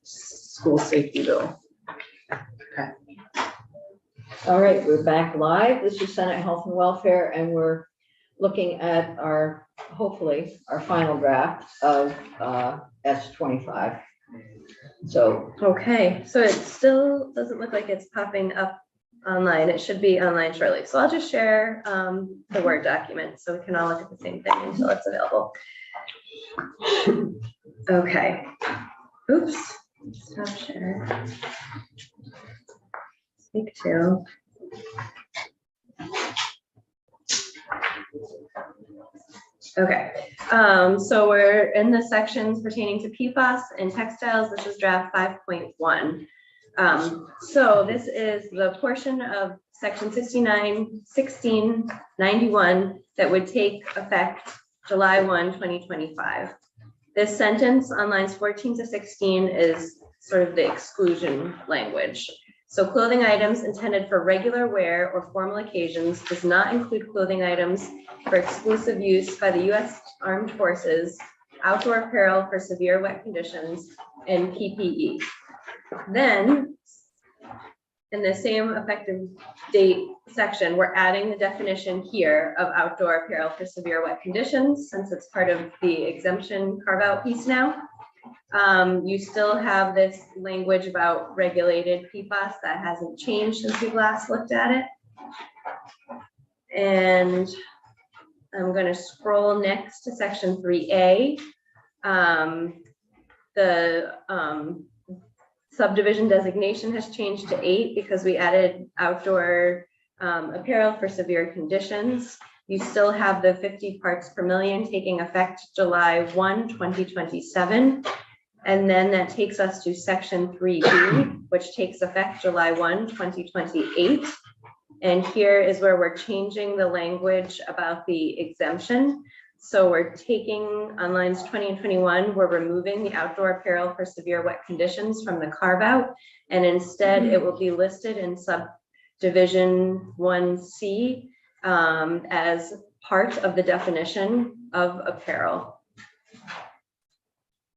school safety bill. Okay. All right, we're back live. This is Senate Health and Welfare, and we're looking at our, hopefully, our final draft of S25. So, Okay, so it still doesn't look like it's popping up online. It should be online shortly. So I'll just share the Word document so we can all look at the same thing until it's available. Okay. Oops. Stop share. Speak to. Okay, so we're in the sections pertaining to PFAS and textiles. This is draft 5.1. So this is the portion of section 1691 that would take effect July 1, 2025. This sentence on lines 14 to 16 is sort of the exclusion language. So clothing items intended for regular wear or formal occasions does not include clothing items for exclusive use by the U.S. Armed Forces, outdoor apparel for severe wet conditions, and PPE. Then, in the same effective date section, we're adding the definition here of outdoor apparel for severe wet conditions, since it's part of the exemption carve-out piece now. You still have this language about regulated PFAS that hasn't changed since we last looked at it. And I'm going to scroll next to section 3A. The subdivision designation has changed to 8 because we added outdoor apparel for severe conditions. You still have the 50 parts per million taking effect July 1, 2027. And then that takes us to section 3B, which takes effect July 1, 2028. And here is where we're changing the language about the exemption. So we're taking on lines 20 and 21, we're removing the outdoor apparel for severe wet conditions from the carve out. And instead it will be listed in subdivision 1C as part of the definition of apparel.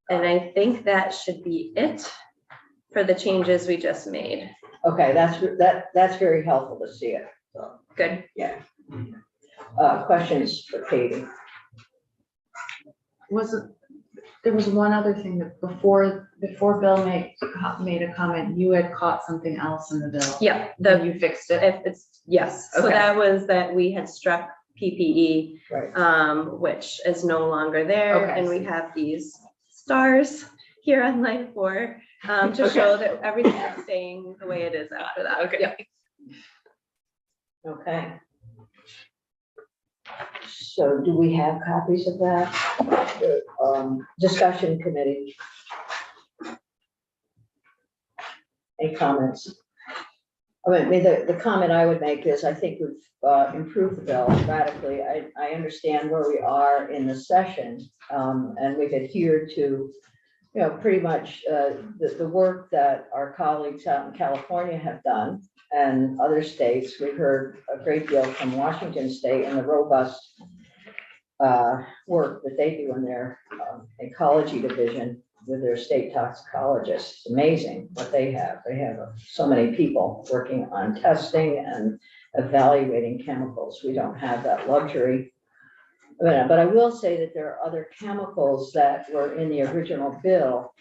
And I think that should be it for the changes we just made. okay, that's very helpful to see it. So, Good. yeah. Questions for Katie? There was one other thing that before Bill made a comment, you had caught something else in the bill. Yeah, And you fixed it. yes. So Okay. that was that we had struck PPE, Right. which is no longer there. Okay. And we have these stars here on line 4 to show that everything is staying the way it is after that. Okay. Yeah. Okay. So do we have copies of that? The, discussion committee. Any comments? I mean, the comment I would make is I think we've improved the bill radically. I understand where we are in the session, and we've adhered to, pretty much the work that our colleagues out in California have done and other states. We've heard a great deal from Washington State and the robust work that they do in their ecology division with their state toxicologists. It's amazing what they have. They have so many people working on testing and evaluating chemicals. We don't have that luxury. But I will say that there are other chemicals that were in the original bill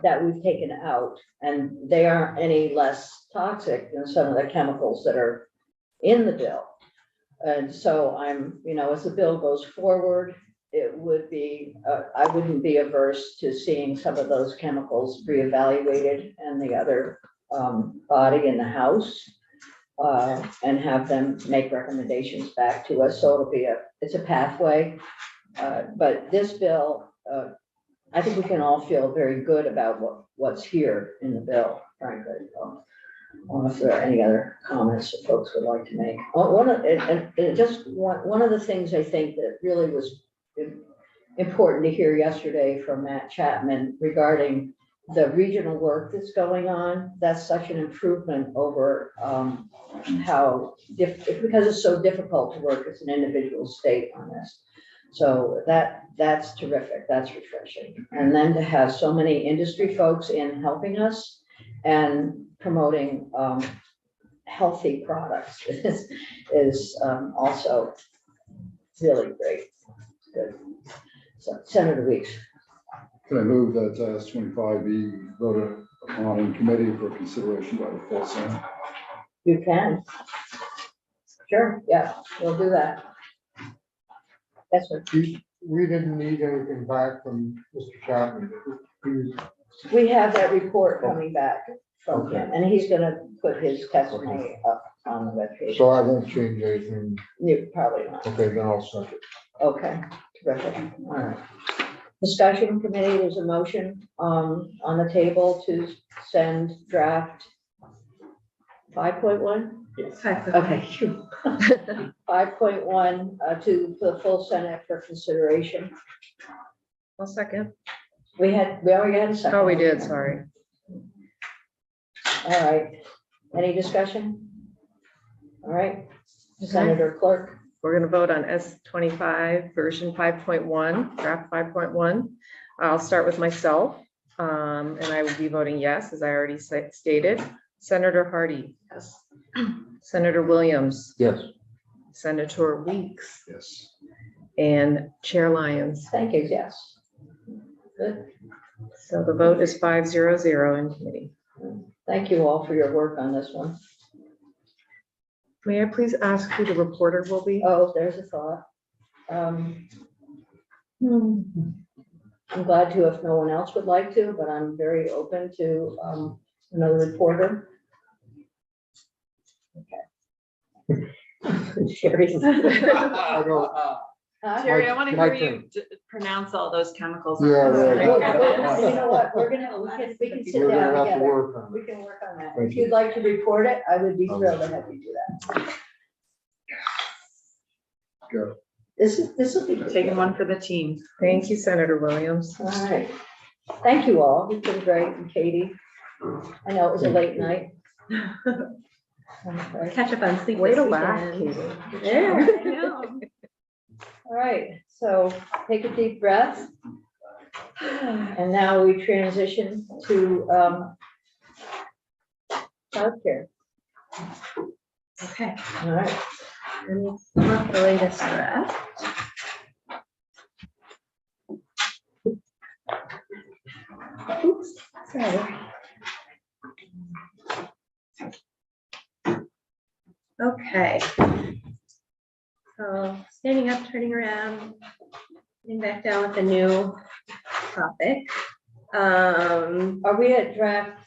that we've taken out, and they aren't any less toxic than some of the chemicals that are in the bill. And so I'm, as the bill goes forward, it would be, I wouldn't be averse to seeing some of those chemicals reevaluated and the other body in the House and have them make recommendations back to us. So it's a pathway. But this bill, I think we can all feel very good about what's here in the bill, frankly. I don't know if there are any other comments that folks would like to make. One of the things I think that really was important to hear yesterday from Matt Chapman regarding the regional work that's going on. That's such an improvement over because it's so difficult to work as an individual state on this. So that's terrific, that's refreshing. And then to have so many industry folks in helping us and promoting healthy products is also really great. Good. So Senator Weeks. Can I move that task 25 be voted on in committee for consideration by the full Senate? You can. Sure, yeah, we'll do that. That's what, We didn't need anything back from Mr. Chapman. we have that report coming back from him, and he's gonna put his testimony up on the webpage. So I won't change anything. You probably not. Okay, then I'll second. Okay, terrific. All right. Discussion committee, there's a motion on the table to send draft 5.1. Okay. 5.1 to the full Senate for consideration. I'll second. We already had a second. Oh, we did, sorry. All right. Any discussion? All right. Senator Clerk. We're gonna vote on S25 version 5.1, draft 5.1. I'll start with myself, and I will be voting yes, as I already stated. Senator Hardy. Yes. Senator Williams, Yes. Senator Weeks, Yes. and Chair Lyons. Thank you, yes. Good. So the vote is 5-0-0 in committee. Thank you all for your work on this one. May I please ask who the reporter will be? Oh, there's a thought. I'm glad to if no one else would like to, but I'm very open to another reporter. Okay. Sherry's. I don't, Huh? Terry, I want to My hear you turn. pronounce all those chemicals. Yeah, right. You know what, we can sit we're down gonna have to together. work on We it. can work on that. Thank If you'd like to report it, I would be thrilled to have you do that. Go. This will be Taking one for the team. Thank you, Senator Williams. All right. Thank you all. You've been great. And Katie, I know it was a late night. Okay. Catch up on sleep. Way this to laugh, weekend. Katie. Yeah. I know. All right, so take a deep breath. And now we transition to childcare. Okay, All right. let me pull up the latest draft. Oops, sorry. Okay. So standing up, turning around, getting back down with a new topic. Are we at draft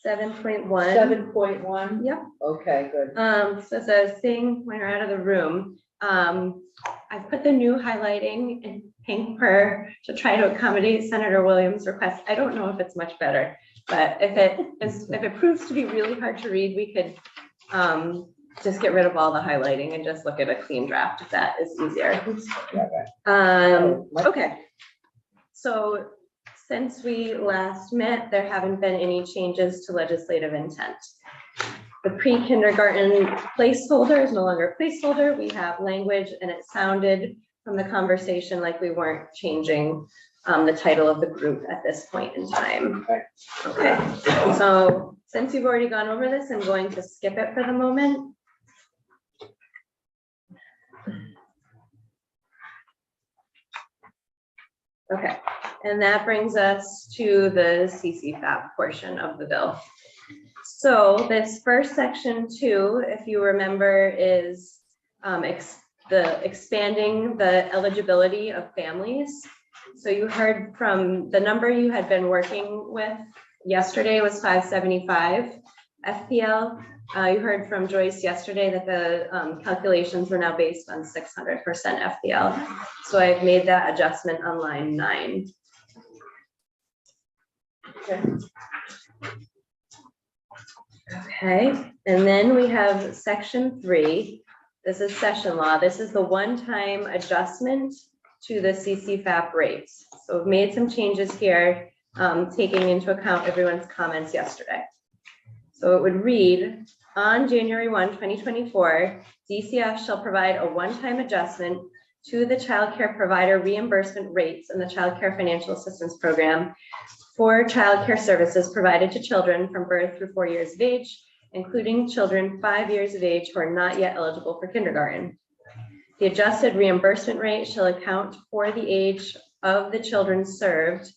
7.1. 7.1? Yep. Okay, good. So as I was saying when we're out of the room, I've put the new highlighting in pink to try to accommodate Senator Williams' request. I don't know if it's much better, but if it proves to be really hard to read, we could just get rid of all the highlighting and just look at a clean draft if that is easier. Okay. So since we last met, there haven't been any changes to legislative intent. The pre-kindergarten placeholder is no longer a placeholder. We have language, and it sounded from the conversation like we weren't changing the title of the group at this point in time. Okay, so since you've already gone over this, I'm going to skip it for the moment. Okay, and that brings us to the CCFAP portion of the bill. So this first section 2, if you remember, is expanding the eligibility of families. So you heard from the number you had been working with yesterday was 575 FPL. You heard from Joyce yesterday that the calculations were now based on 600% FPL. So I've made that adjustment on line 9. Okay, and then we have section 3. This is session law. This is the one-time adjustment to the CCFAP rates. So we've made some changes here, taking into account everyone's comments yesterday. So it would read, on January 1, 2024, DCF shall provide a one-time adjustment to the child care provider reimbursement rates in the Child Care Financial Assistance Program for child care services provided to children from birth through 4 years of age, including children 5 years of age who are not yet eligible for kindergarten. The adjusted reimbursement rate shall account for the age of the children served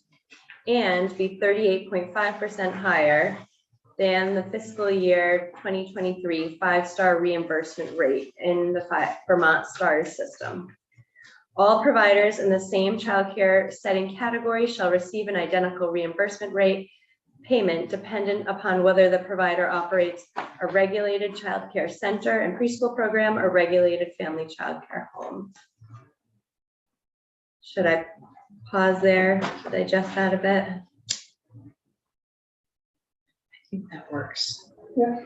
and be 38.5% higher than the fiscal year 2023 5-star reimbursement rate in the Vermont STARS system. All providers in the same childcare setting category shall receive an identical reimbursement rate payment dependent upon whether the provider operates a regulated childcare center and preschool program or regulated family childcare home. Should I pause there to digest that a bit? I think that works. Yeah.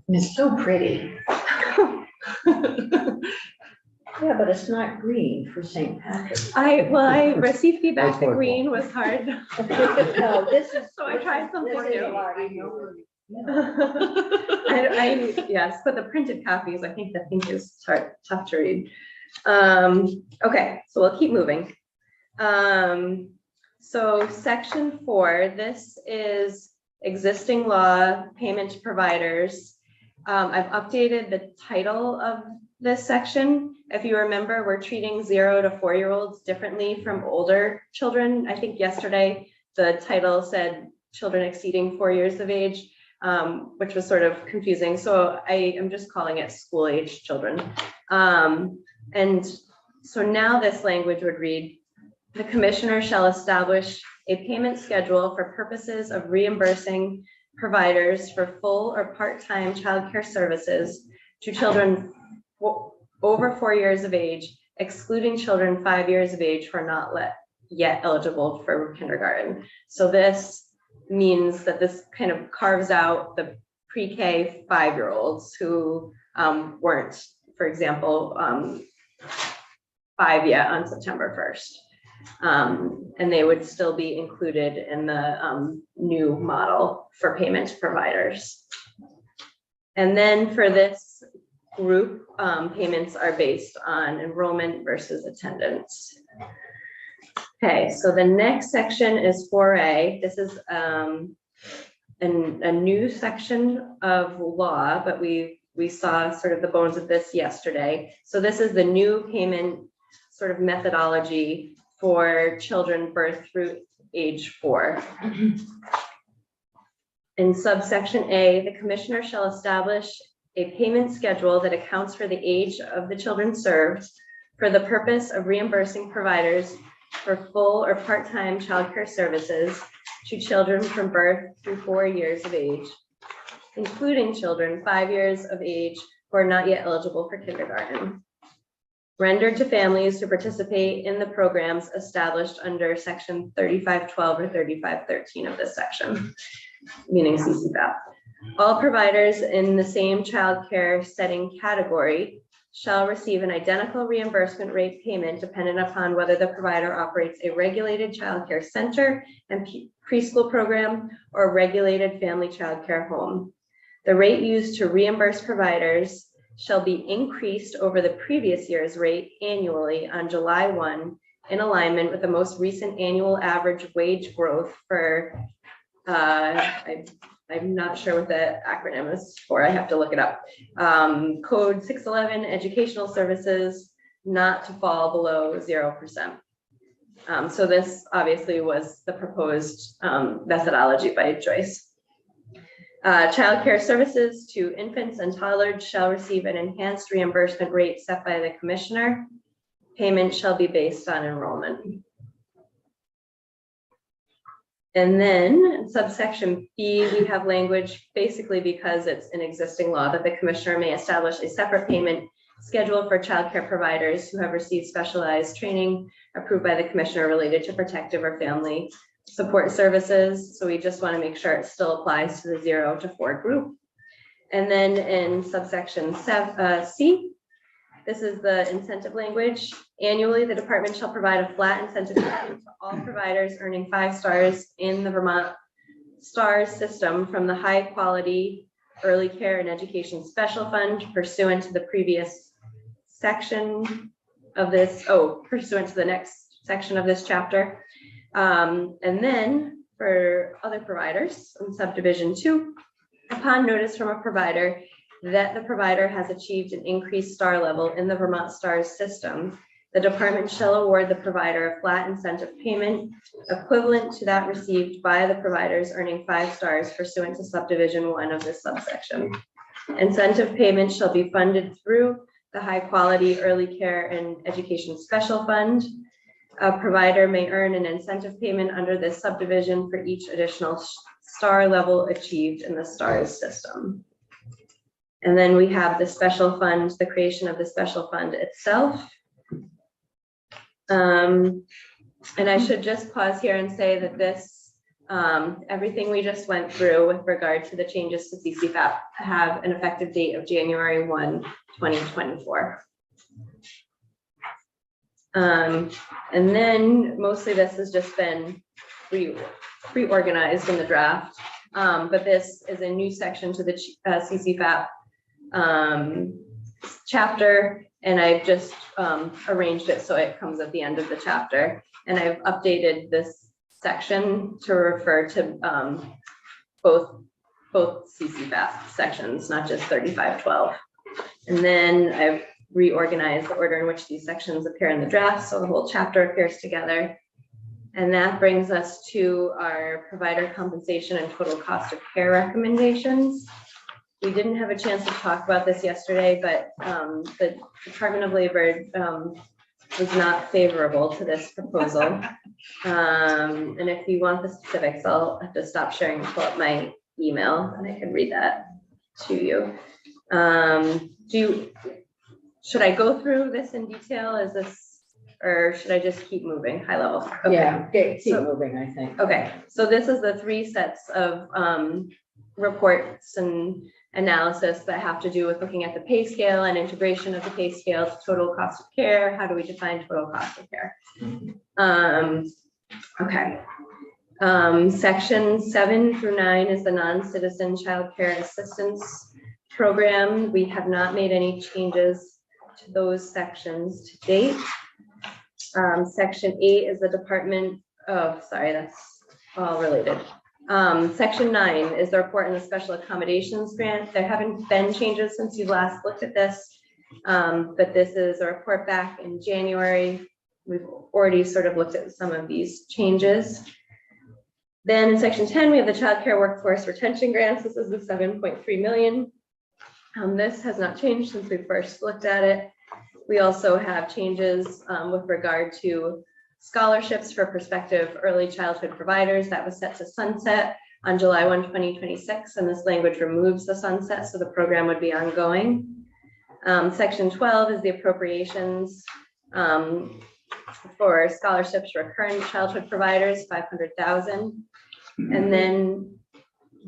And it's so pretty. Yeah, but it's not green for St. Patrick's. I received feedback That's that my green was hard. No, this is. So I tried something this is new. a lot easier. Yes, but the printed copies, I think the pink is tough to read. Okay, so we'll keep moving. So section 4, this is existing law, payment to providers. I've updated the title of this section. If you remember, we're treating 0 to 4-year-olds differently from older children. I think yesterday the title said children exceeding 4 years of age, which was sort of confusing. So I am just calling it school age children. And so now this language would read, the commissioner shall establish a payment schedule for purposes of reimbursing providers for full or part-time childcare services to children over 4 years of age, excluding children 5 years of age who are not yet eligible for kindergarten. So this means that this kind of carves out the pre-K 5-year-olds who weren't, for example, 5 yet on September 1st. And they would still be included in the new model for payment to providers. And then for this group, payments are based on enrollment versus attendance. Okay, so the next section is 4A. This is a new section of law, but we saw sort of the bones of this yesterday. So this is the new payment sort of methodology for children birth through age 4. In subsection A, the commissioner shall establish a payment schedule that accounts for the age of the children served for the purpose of reimbursing providers for full or part-time childcare services to children from birth through 4 years of age, including children 5 years of age who are not yet eligible for kindergarten, rendered to families who participate in the programs established under section 3512 or 3513 of this section, meaning CCFAP. All providers in the same child care setting category shall receive an identical reimbursement rate payment dependent upon whether the provider operates a regulated child care center and preschool program or a regulated family child care home. The rate used to reimburse providers shall be increased over the previous year's rate annually on July 1 in alignment with the most recent annual average wage growth for, I'm not sure what the acronym is for, I have to look it up. Code 611, educational services, not to fall below 0%. So this obviously was the proposed methodology by Joyce. Child care services to infants and toddlers shall receive an enhanced reimbursement rate set by the commissioner. Payment shall be based on enrollment. And then subsection B, we have language basically because it's an existing law that the commissioner may establish a separate payment schedule for child care providers who have received specialized training approved by the commissioner related to protective or family support services. So we just want to make sure it still applies to the 0 to 4 group. And then in subsection C, this is the incentive language. Annually, the department shall provide a flat incentive to all providers earning 5 stars in the Vermont STARS system from the High Quality Early Care and Education Special Fund pursuant to the previous section of this, pursuant to the next section of this chapter. And then for other providers in subdivision 2, upon notice from a provider that the provider has achieved an increased star level in the Vermont STARS system, the department shall award the provider a flat incentive payment equivalent to that received by the providers earning 5 stars pursuant to subdivision 1 of this subsection. Incentive payments shall be funded through the High Quality Early Care and Education Special Fund. A provider may earn an incentive payment under this subdivision for each additional star level achieved in the STARS system. And then we have the special fund, the creation of the special fund itself. And I should just pause here and say that this, everything we just went through with regard to the changes to CCFAP have an effective date of January 1, 2024. And then mostly this has just been reorganized in the draft. But this is a new section to the CCFAP chapter, and I've just arranged it so it comes at the end of the chapter. And I've updated this section to refer to both CCFAP sections, not just 3512. And then I've reorganized the order in which these sections appear in the draft, so the whole chapter appears together. And that brings us to our provider compensation and total cost of care recommendations. We didn't have a chance to talk about this yesterday, but the Department of Labor was not favorable to this proposal. And if you want the specifics, I'll have to stop sharing and pull up my email and I can read that to you. Should I go through this in detail? Or should I just keep moving high level? Okay. Yeah, keep moving, I think. Okay, so this is the 3 sets of reports and analysis that have to do with looking at the pay scale and integration of the pay scale to total cost of care. How do we define total cost of care? Okay. Section 7 through 9 is the non-citizen child care assistance program. We have not made any changes to those sections to date. Section 8 is the department of, sorry, that's all related. Section 9 is the report on the special accommodations grant. There haven't been changes since you last looked at this, but this is a report back in January. We've already sort of looked at some of these changes. Then in section 10, we have the child care workforce retention grants. This is the 7.3 million. This has not changed since we first looked at it. We also have changes with regard to scholarships for prospective early childhood providers. That was set to sunset on July 1, 2026, and this language removes the sunset, so the program would be ongoing. Section 12 is the appropriations for scholarships for current childhood providers, 500,000. And then,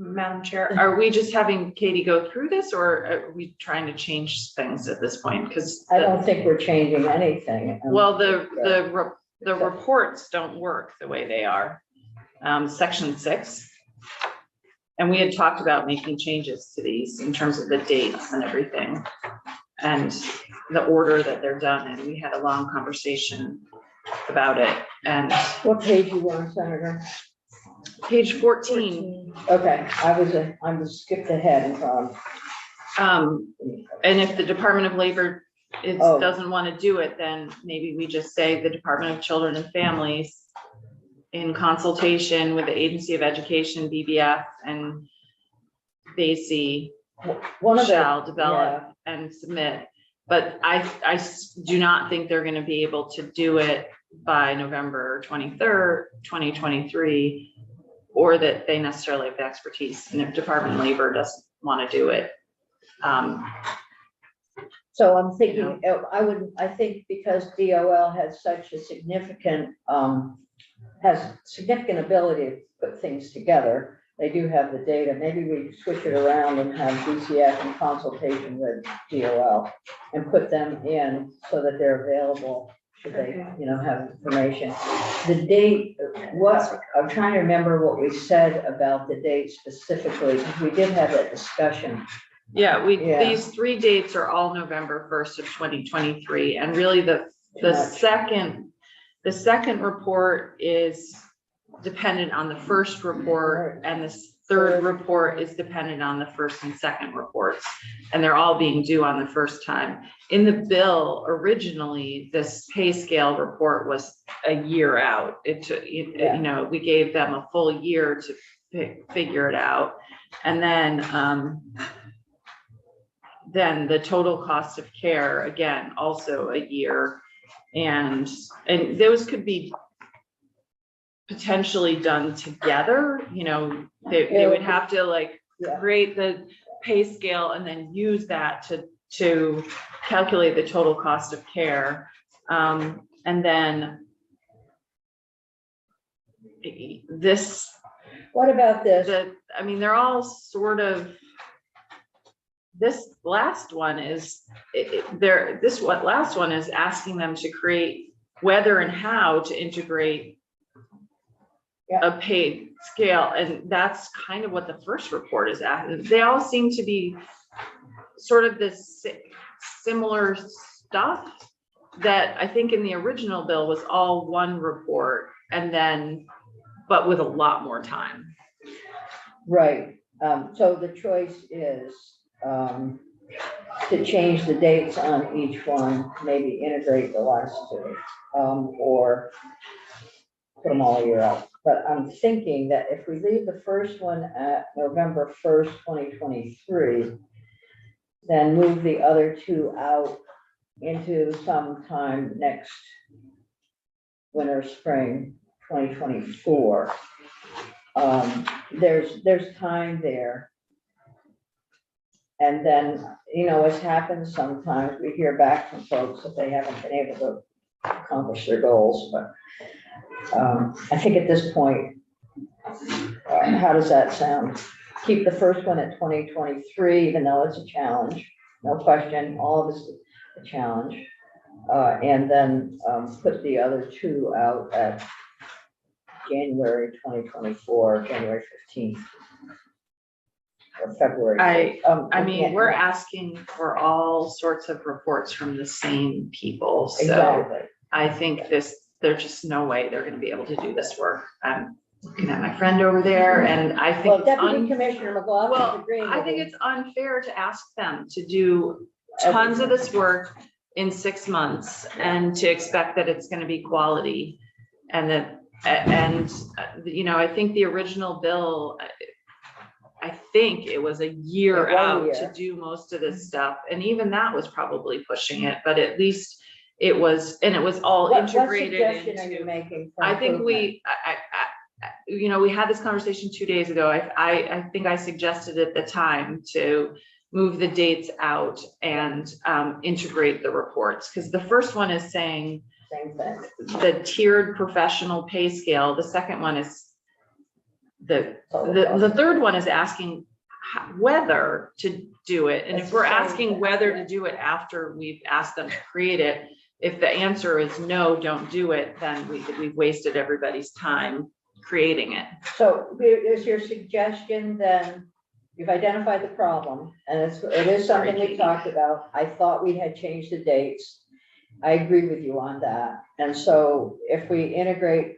Madam Chair, are we just having Katie go through this, or are we trying to change things at this point? Because I don't think we're changing anything. well, the reports don't work the way they are. Section 6, and we had talked about making changes to these in terms of the dates and everything, and the order that they're done. And we had a long conversation about it. And What page you want, Senator? page 14. Okay, I was skipped ahead and And if the Department of Labor doesn't want to do it, then maybe we just say the Department of Children and Families, in consultation with the Agency of Education, BBF, and BASI, shall develop and submit. But I do not think they're going to be able to do it by November 23rd, 2023, or that they necessarily have the expertise. And if Department of Labor doesn't want to do it, so I'm thinking, I think because DOL has such a significant, has significant ability to put things together. They do have the data. Maybe we switch it around and have DCF in consultation with DOL and put them in so that they're available should they, have information. The date, I'm trying to remember what we said about the date specifically, because we did have that discussion. these 3 dates are all November 1st of 2023. And really the The much. second report is dependent on the first report, and the third report is dependent on the first and second reports. And they're all being due on the first time. In the bill, originally, this pay scale report was a year out. It took, you know, we gave them a full year to figure it out. And then the total cost of care, again, also a year. And those could be potentially done together, you know, they would have to like create the pay scale and then use that to calculate the total cost of care. And then this, What about this? I mean, they're all sort of, this last one is, last one is asking them to create whether and how to integrate a paid scale, and that's kind of what the first report is at. They all seem to be sort of this similar stuff that I think in the original bill was all one report, and then, but with a lot more time. Right, so the choice is to change the dates on each one, maybe integrate the last two, or put them all a year out. But I'm thinking that if we leave the first one at November 1st, 2023, then move the other two out into sometime next winter, spring 2024. There's time there. And then, you know, as happens sometimes, we hear back from folks that they haven't been able to accomplish their goals, but I think at this point, how does that sound? Keep the first one at 2023, even though it's a challenge, no question, all of it's a challenge. And then put the other two out at January 2024, January 15th. Or February. I mean, we're asking for all sorts of reports from the same people, so Exactly. I think there's just no way they're gonna be able to do this work. I'm looking at my friend over there, and I Well, think Deputy Commissioner McLaughlin's well, agreeing I with think you. it's unfair to ask them to do tons of this work in 6 months and to expect that it's gonna be quality. And you know, I think the original bill, I think it was a year It was a out year. to do most of this stuff. And even that was probably pushing it, but at least it was, and it was all What integrated suggestion are you into. making? for I think improvement? you know, we had this conversation 2 days ago. I think I suggested at the time to move the dates out and integrate the reports. Because the first one is saying Same thing. the tiered professional pay scale. The second one is the third one is asking whether to do it. And if we're asking whether to do it after we've asked them to create it, if the answer is no, don't do it, then we've wasted everybody's time creating it. So is your suggestion then, you've identified the problem, and it is something we talked about. I thought we had changed the dates. I agree with you on that. And so if we integrate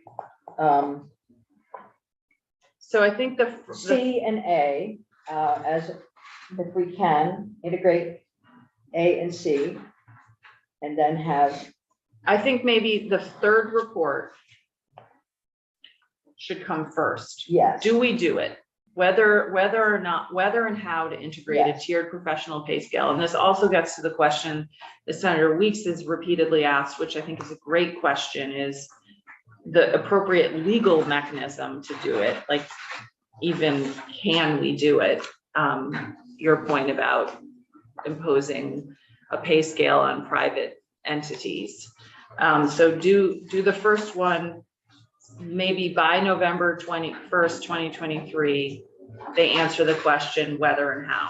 So I think the C and A, as if we can, integrate A and C, and then have, I think maybe the third report should come first. yes. Do we do it? Whether and how to integrate a Yes. tiered professional pay scale. And this also gets to the question that Senator Weeks has repeatedly asked, which I think is a great question, is the appropriate legal mechanism to do it. Like, even can we do it? Your point about imposing a pay scale on private entities. So do the first one, maybe by November 21st, 2023, they answer the question whether and how.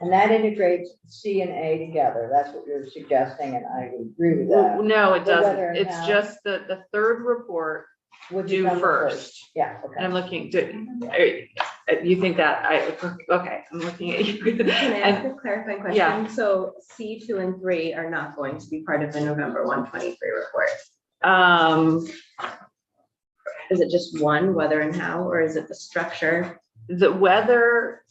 And that integrates C and A together. That's what you're suggesting, and I would agree with Well, that. no, it The whether doesn't. and It's how. just the third report Would due you come first. Yeah, And okay. I'm looking, You think that, okay, I'm looking at you. Can I ask And- a clarifying yeah. question? So C2 and 3 are not going to be part of the November 123 report. Is it just one, whether and how, or is it the structure? The weather,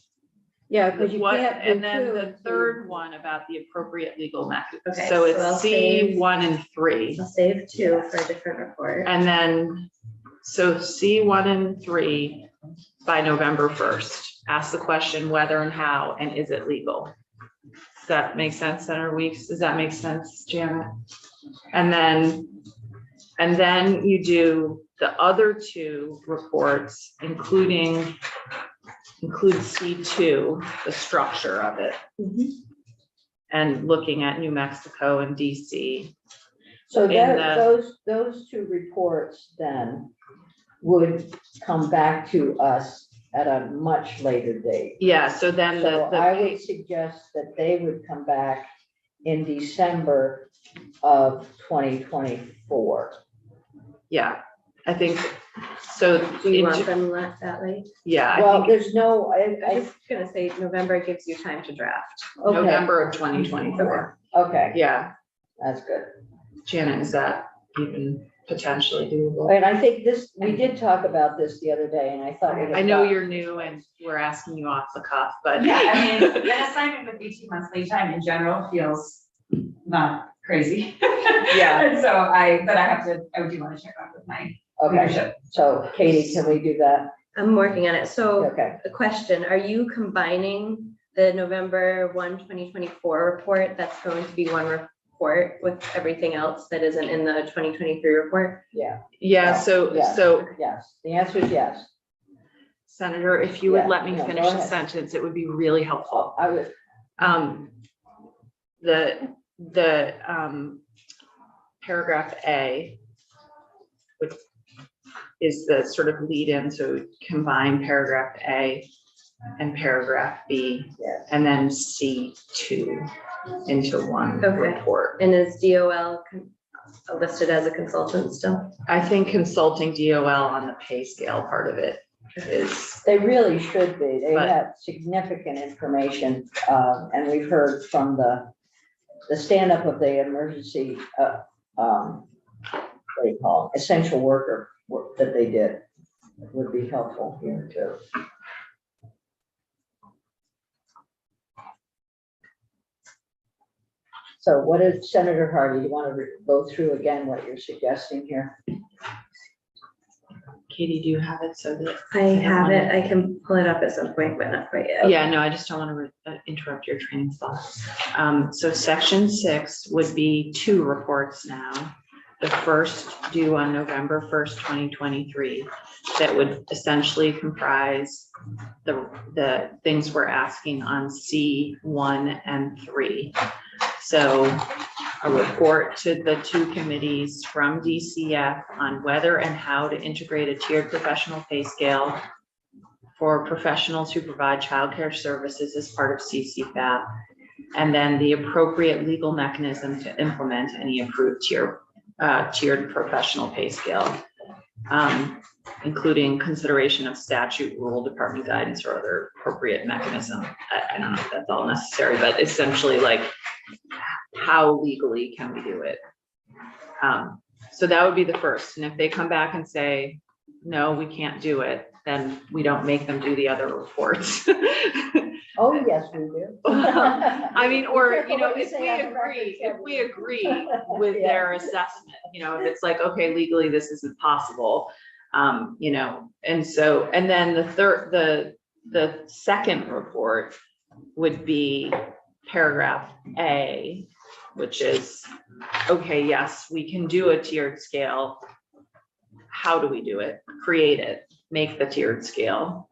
Yeah, because you what, can't. do and then two the and third one about the appropriate legal mechanism. Okay, So so I'll it's C save- 1 and 3. I'll save 2 for a different report. And then, so C 1 and 3 by November 1st. Ask the question whether and how, and is it legal? Does that make sense, Senator Weeks? Does that make sense, Janet? And then you do the other two reports, include C2, the structure of it. And looking at New Mexico and DC. So in those two reports then would come back to us at a much later date. Yeah, so then So the I would suggest that they would come back in December of 2024. yeah, I think, so, Do you in- want them that late? yeah, I Well, think there's no, I'm I, just gonna say November gives you time to draft. okay, November of 2024. okay, Yeah, that's good. Janet, is that even potentially doable? And I think this, we did talk about this the other day, and I thought. we had I know got- you're new and we're asking you off the cuff, but. Yeah, I mean, an assignment with 18 months lead time in general feels not crazy. Yeah. And so but I do want to check back with my Okay, leadership. so Katie, can we do that? I'm working on it. So Okay, a question, are you combining the November 1, 2024 report? That's going to be one report with everything else that isn't in the 2023 report? yeah, Yeah, so, Yeah. so yes, the answer is yes. Senator, if you would Yeah, let me no, go finish the ahead. sentence, it would be really helpful. I would, The paragraph A, which is the sort of lead in, so combine paragraph A and paragraph B, yes. and then C2 into one Okay. report. And is DOL listed as a consultant still? I think consulting DOL on the pay scale part of it is, They really should be. They But- have significant information, and we've heard from the stand-up of the emergency, what do you call it, essential worker work that they did. It would be helpful here too. So what is Senator Hardy? You want to go through again what you're suggesting here? Katie, do you have it so that? I have it. I can pull it up at some point, but not quite yet. Yeah, no, I just don't want to interrupt your training thoughts. So section 6 would be 2 reports now. The first due on November 1st, 2023, that would essentially comprise the things we're asking on C1 and 3. So a report to the 2 committees from DCF on whether and how to integrate a tiered professional pay scale for professionals who provide childcare services as part of CCFAP, and then the appropriate legal mechanism to implement any approved tiered professional pay scale, including consideration of statute, rule, department guidance, or other appropriate mechanism. I don't know if that's all necessary, but essentially, like, how legally can we do it? So that would be the first. And if they come back and say, no, we can't do it, then we don't make them do the other reports. Oh, yes, we do. I mean, or, Careful you know, what you if say we on the agree, record, if we agree with Yeah. their assessment, you know, if it's like, okay, legally, this isn't possible, you know, and so, and then the second report would be paragraph A, which is, okay, yes, we can do a tiered scale. How do we do it? Create it, make the tiered scale,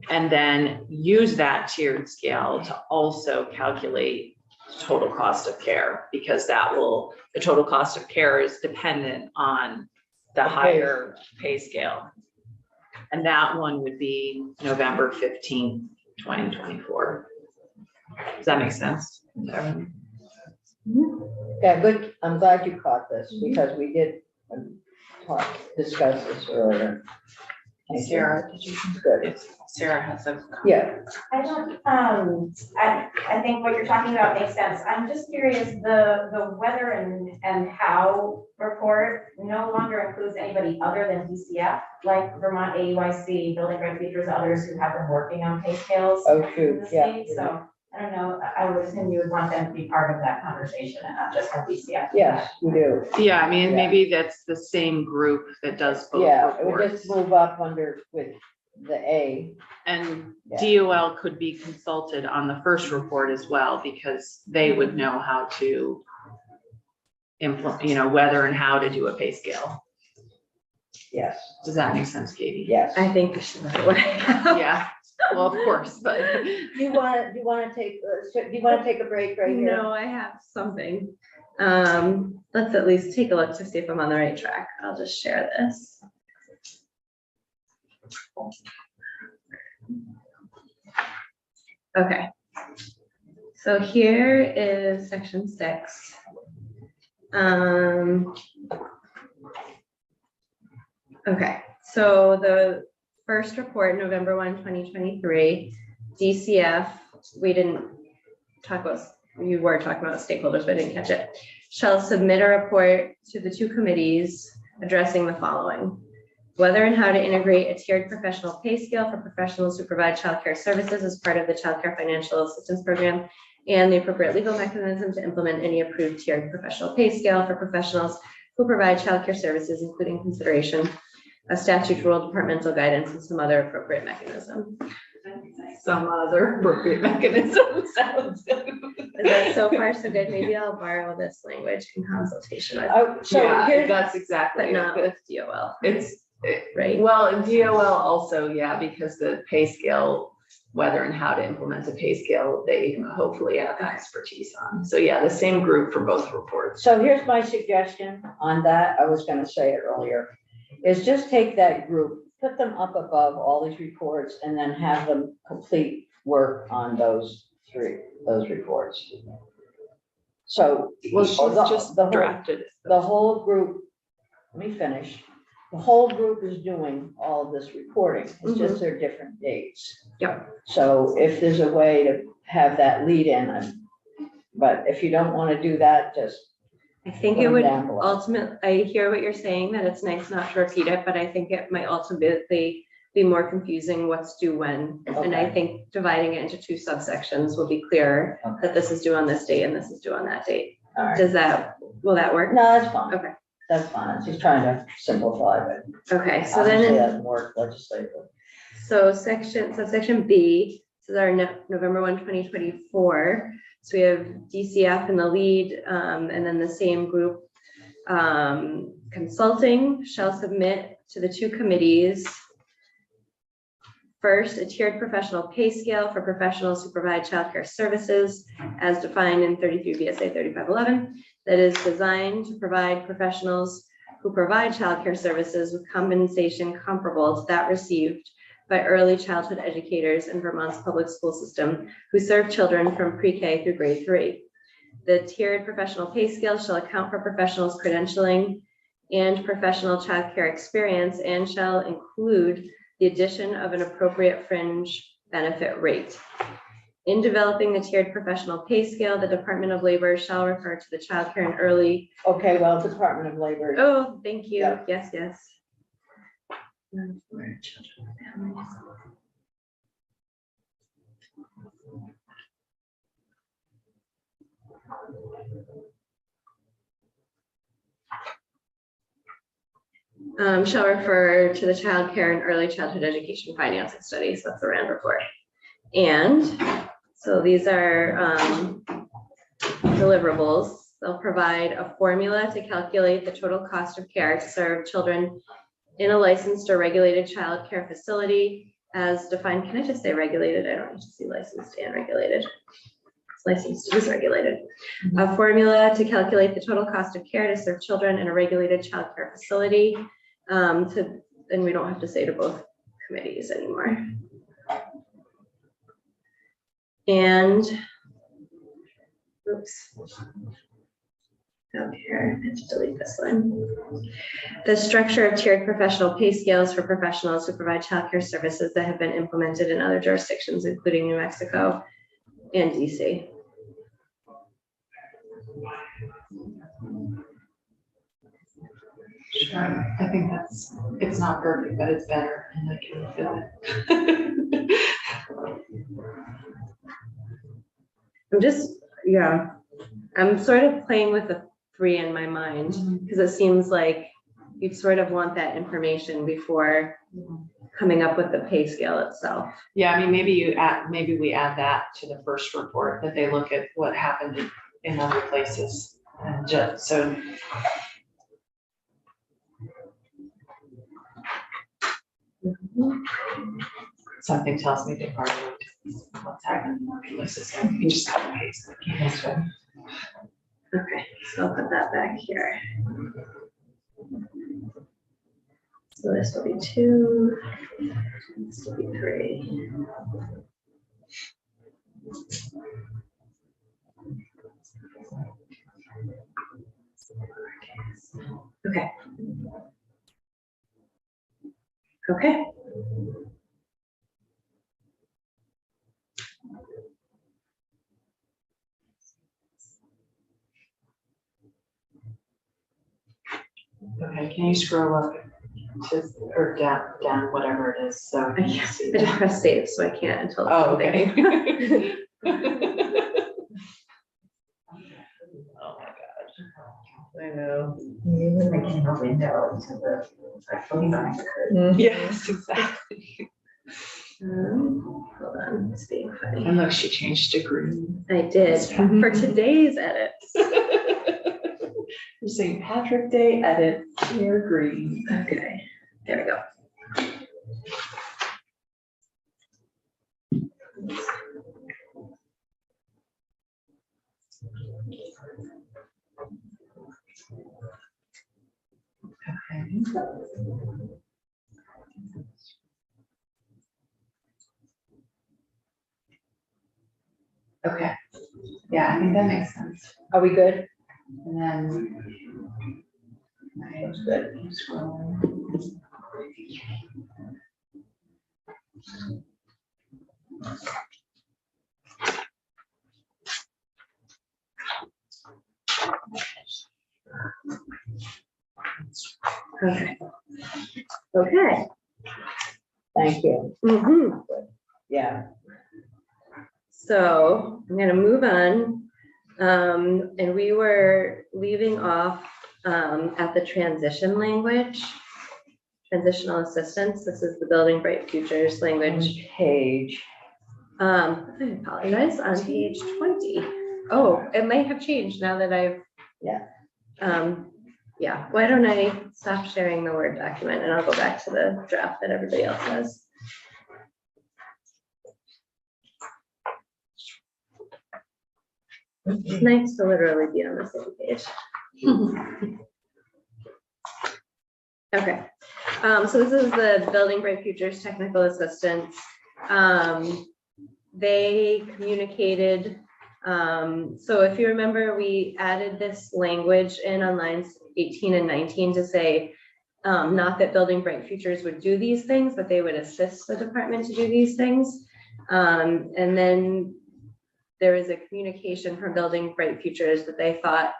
and then use that tiered scale to also calculate total cost of care, because the total cost of care is dependent on the higher pay scale. And that one would be November 15th, 2024. Does that make sense? Yeah, good. I'm glad you caught this because we did discuss this earlier. Thank you. Sarah, did you? Good. If Sarah has a. Yeah, I don't, I think what you're talking about makes sense. I'm just curious, the weather and how report no longer includes anybody other than DCF, like Vermont AUIC, Building Grant Features, others who have been working on pay scales oh, in true, the yeah. state. So I don't know, I would assume you would want them to be part of that conversation and not just have DCF. Yes, we do. Yeah, I mean, Yeah. maybe that's the same group that does both Yeah, it would reports. just move up under with the A. And Yeah. DOL could be consulted on the first report as well, because they would know how to implement, whether and how to do a pay scale. Yes, Does that make sense, Katie? yes. I think we should know what I have. Yeah, well, of course, but Do you wanna take a break right here? No, I have something. Let's at least take a look to see if I'm on the right track. I'll just share this. Okay. So here is section 6. Okay, so the first report, November 1, 2023, DCF, we didn't talk about, you were talking about stakeholders, but I didn't catch it, shall submit a report to the 2 committees addressing the following: whether and how to integrate a tiered professional pay scale for professionals who provide childcare services as part of the Childcare Financial Assistance Program, and the appropriate legal mechanism to implement any approved tiered professional pay scale for professionals who provide childcare services, including consideration of statute, rule, departmental guidance, and some other appropriate mechanism. some other appropriate mechanism sounds good. Is that so far so good? Maybe I'll borrow this language in consultation with, So Yeah, here's, that's exactly but it. not with DOL, right? Well, in DOL also, yeah, because the pay scale, whether and how to implement a pay scale, they hopefully have expertise on. So yeah, the same group for both reports. so here's my suggestion on that. I was gonna say it earlier, is just take that group, put them up above all these reports, and then have them complete work on those reports. So. Well, she's the- just the whole- drafted it. The whole group, let me finish. The whole group is doing all of this reporting. It's just their different dates. Yep. So if there's a way to have that lead in, but if you don't want to do that, just I think put it them would down below. ultimately, I hear what you're saying, that it's nice not to repeat it, but I think it might ultimately be more confusing what's due when. And I Okay. think dividing it into 2 subsections will be clearer that this is due on this date and this is due on that date. All right. Will that work? No, that's fine. Okay. That's fine. She's trying to simplify, but Okay, so obviously then, that doesn't work legislatively. section B, this is our November 1, 2024. So we have DCF in the lead, and then the same group, consulting shall submit to the 2 committees. First, a tiered professional pay scale for professionals who provide childcare services as defined in 33 VSA 3511, that is designed to provide professionals who provide childcare services with compensation comparable to that received by early childhood educators in Vermont's public school system who serve children from pre-K through grade 3. The tiered professional pay scale shall account for professionals' credentialing and professional childcare experience, and shall include the addition of an appropriate fringe benefit rate. In developing the tiered professional pay scale, the Department of Labor shall refer to the childcare and early. Okay, well, Department of Labor, Oh, thank you. Yeah. Yes, yes. For children and families. Shall refer to the Child Care and Early Childhood Education Financing Studies. That's the RAND report. And so these are deliverables. They'll provide a formula to calculate the total cost of care to serve children in a licensed or regulated child care facility as defined. Can I just say regulated? I don't need to see licensed and regulated. It's licensed is regulated. A formula to calculate the total cost of care to serve children in a regulated child care facility. And we don't have to say to both committees anymore. And oops. here, I have to delete this one. The structure of tiered professional pay scales for professionals who provide childcare services that have been implemented in other jurisdictions, including New Mexico and DC. Sure, I think it's not perfect, but it's better, and I can feel it. I'm sort of playing with the 3 in my mind, because it seems like you'd sort of want that information before coming up with the pay scale itself. Yeah, I mean, maybe we add that to the first report, that they look at what happened in other places. And just, so. Something tells me they've already looked at what's happened in other places, so you can just cut and paste. Okay, so I'll put that back here. So this will be 2, this will be 3. Okay. Okay. Okay, can you scroll up to, or down, whatever it is, so. I just press save, so I can't until. it's Oh, something. okay. Oh my God. I know. Even making a window to the, Mhm. Yes, exactly. Hold on, it's being funny. And look, she changed to green. I did for today's edit. For St. Patrick Day edit, here green. Okay, there we go. Okay, yeah, I think that makes sense. Are we good? And then. That's good. Okay. Okay. Thank you. Mhm. Yeah, So I'm gonna move on. And we were leaving off at the transition language. Transitional assistance. This is the Building Bright Futures language. page. I apologize, on page 20. Oh, it may have changed now that I've. Yeah. Yeah, why don't I stop sharing the Word document and I'll go back to the draft that everybody else has. It's nice to literally be on the same page. Okay, so this is the Building Bright Futures Technical Assistance. They communicated, so if you remember, we added this language in on lines 18 and 19 to say, not that Building Bright Futures would do these things, but they would assist the department to do these things. And then there was a communication from Building Bright Futures that they thought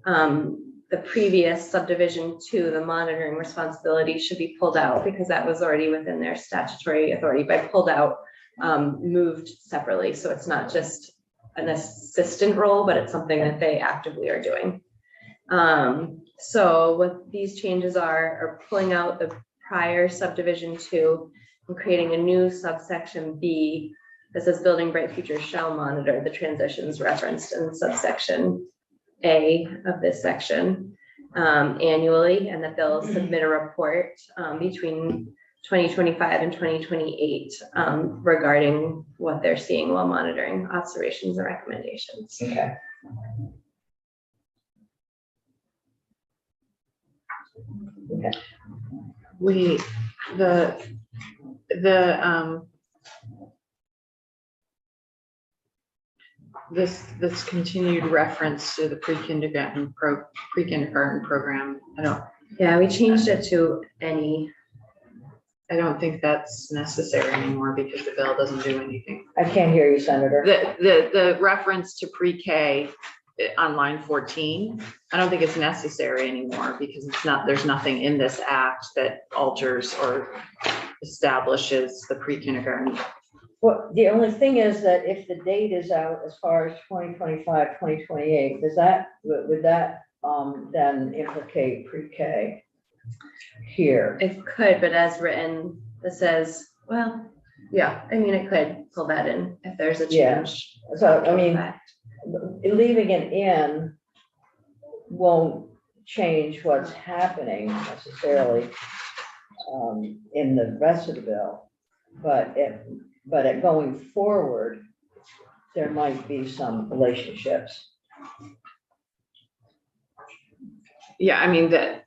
the previous subdivision 2, the monitoring responsibility, should be pulled out because that was already within their statutory authority. By pulled out, moved separately. So it's not just an assistant role, but it's something that they actively are doing. So what these changes are pulling out the prior subdivision 2 and creating a new subsection B that says Building Bright Futures shall monitor the transitions referenced in subsection A of this section annually, and that they'll submit a report between 2025 and 2028 regarding what they're seeing while monitoring observations and recommendations. Okay. We, this continued reference to the pre-kindergarten program, Yeah, we changed it to any. I don't think that's necessary anymore because the bill doesn't do anything. I can't hear you, Senator. The reference to pre-K on line 14, I don't think it's necessary anymore because there's nothing in this act that alters or establishes the pre-kindergarten. Well, the only thing is that if the date is out as far as 2025, 2028, would that then implicate pre-K here? It could, but as written, it says, well, yeah, I mean, it could pull that in if there's a Yeah. change. So, I mean, leaving it in won't change what's happening necessarily in the rest of the bill, but going forward, there might be some relationships. Yeah, I mean, the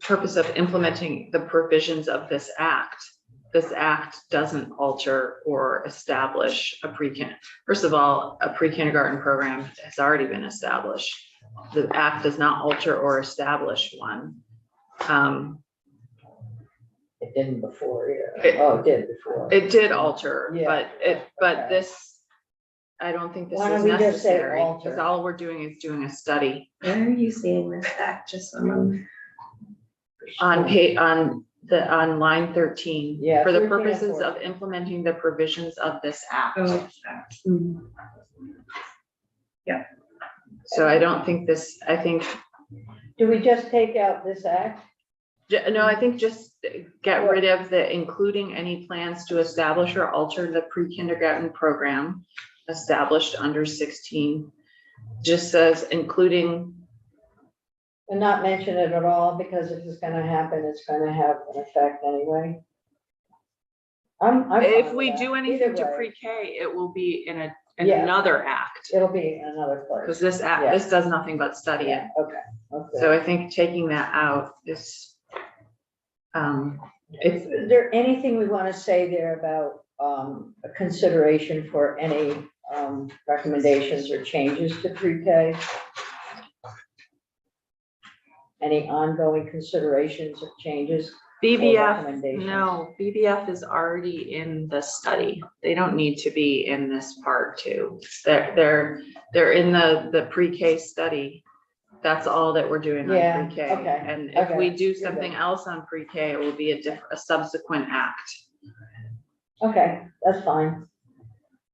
purpose of implementing the provisions of this act doesn't alter or establish first of all, a pre-kindergarten program has already been established. The act does not alter or establish one. It didn't before, yeah. Oh, it did before. It did alter, Yeah. but Okay. this, I don't think this Why is don't we just say necessary, alter? because all we're doing is doing a study Where are you seeing this act? Just a moment. on line 13. Yeah, For the 13 and purposes 14. of implementing the provisions of this act. Mhm. So I don't think I think, Do we just take out this act? no, I think just get rid of the including any plans to establish or alter the pre-kindergarten program established under 16. Just says including, And not mention it at all, because if it's gonna happen, it's gonna have an effect anyway. I'm fine if with we that. do anything Either to way, pre-K, it will be in Yeah. another act. it'll be in another Because place. this act, Yeah. this does nothing but study it. Yeah, okay. So I think taking that out is, it's, Is there anything we want to say there about a consideration for any recommendations or changes to pre-K? Any ongoing considerations of changes? BBF, recommendations. no, BBF is already in the study. They don't need to be in this part too. They're in the pre-K study. That's all that we're doing Yeah, on pre-K. okay, And if we okay, do you're something good. else on pre-K, it will be a subsequent act. Okay, that's fine.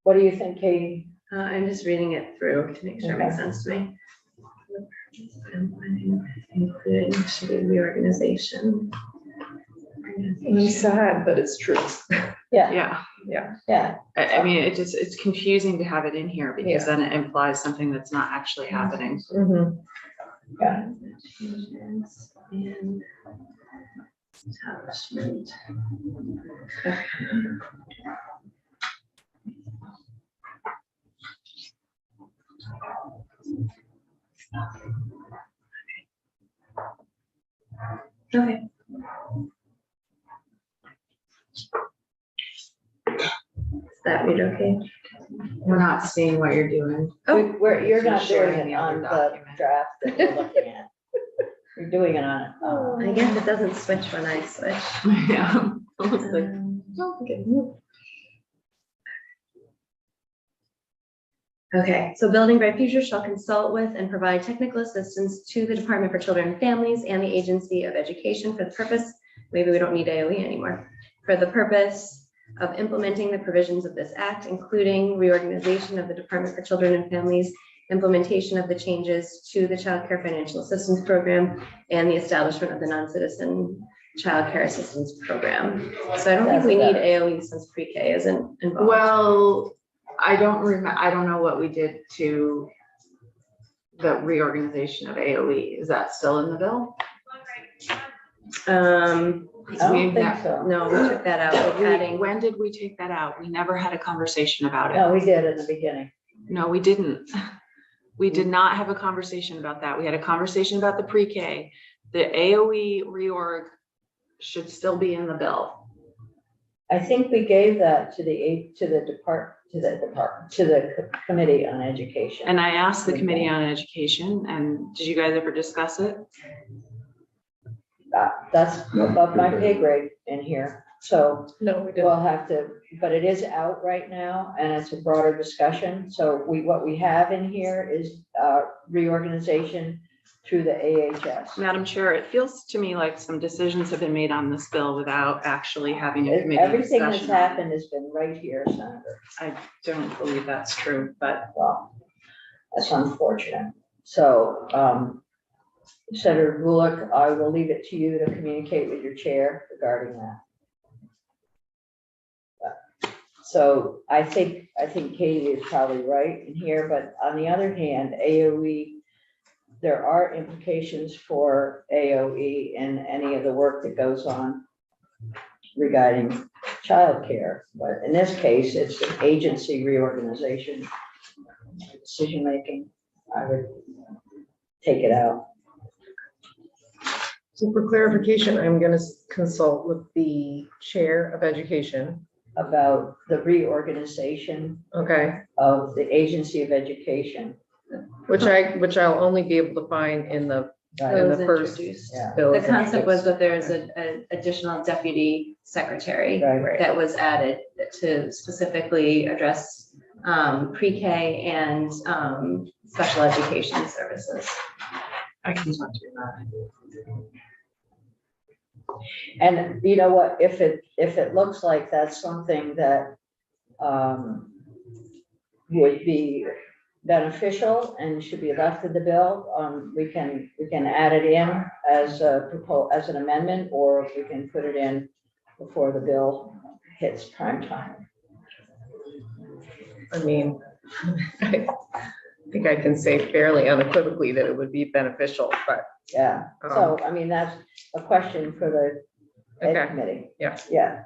What do you think, Katie? I'm just reading it through to make sure it makes Okay. sense to me. Including should be reorganization. I'm sad, but it's true. Yeah, Yeah, yeah, I mean, it's confusing to have it in here because then it implies something that's not actually happening. Mhm. yeah. Changes in establishment. Okay. Is that read okay? We're not seeing what you're doing. Oh, You're not doing Sharing it the other on the document. draft that we're looking at. You're doing it on it. I guess it doesn't switch when I switch. Yeah. Almost like, Okay, so Building Bright Future shall consult with and provide technical assistance to the Department for Children and Families and the Agency of Education for the purpose, maybe we don't need AOE anymore, for the purpose of implementing the provisions of this act, including reorganization of the Department for Children and Families, implementation of the changes to the Child Care Financial Assistance Program, and the establishment of the Non-Citizen Child Care Assistance Program. So I don't think we need AOE since pre-K isn't involved. well, I don't know what we did to the reorganization of AOE. Is that still in the bill? I don't think so. No, we took that out. We're adding, When did we take that out? We never had a conversation about it. No, we did in the beginning. No, we didn't. We did not have a conversation about that. We had a conversation about the pre-K. The AOE reorg should still be in the bill. I think we gave that to the Committee on Education. And I asked the Committee on Education, and did you guys ever discuss it? That's No, above my okay. pay grade in here, so No, we didn't. we'll have to, but it is out right now and it's a broader discussion. So what we have in here is reorganization through the AHS. Madam Chair, it feels to me like some decisions have been made on this bill without actually having a committee Everything that's discussion. happened has been right here, Senator. I don't believe that's true, but Well, that's unfortunate. So, Senator Bullock, I will leave it to you to communicate with your chair regarding that. So I think Katie is probably right in here, but on the other hand, AOE, there are implications for AOE in any of the work that goes on regarding childcare. But in this case, it's an agency reorganization, decision-making. I would take it out. So for clarification, I'm going to consult with the chair of education. About the reorganization Okay, of the Agency of Education. which I'll only be able to find in the Right. It in was the first introduced. Yeah. bill. The concept was that there's an additional deputy secretary Right. that was added to specifically address pre-K and special education services. I can talk to you about it. And you know what, if it looks like that's something that would be beneficial and should be left in the bill, we can add it in as as an amendment, or we can put it in before the bill hits prime time. I mean, I think I can say fairly unequivocally that it would be beneficial, but Yeah, so I mean, that's a question for the Ed okay, committee. yeah. Yeah.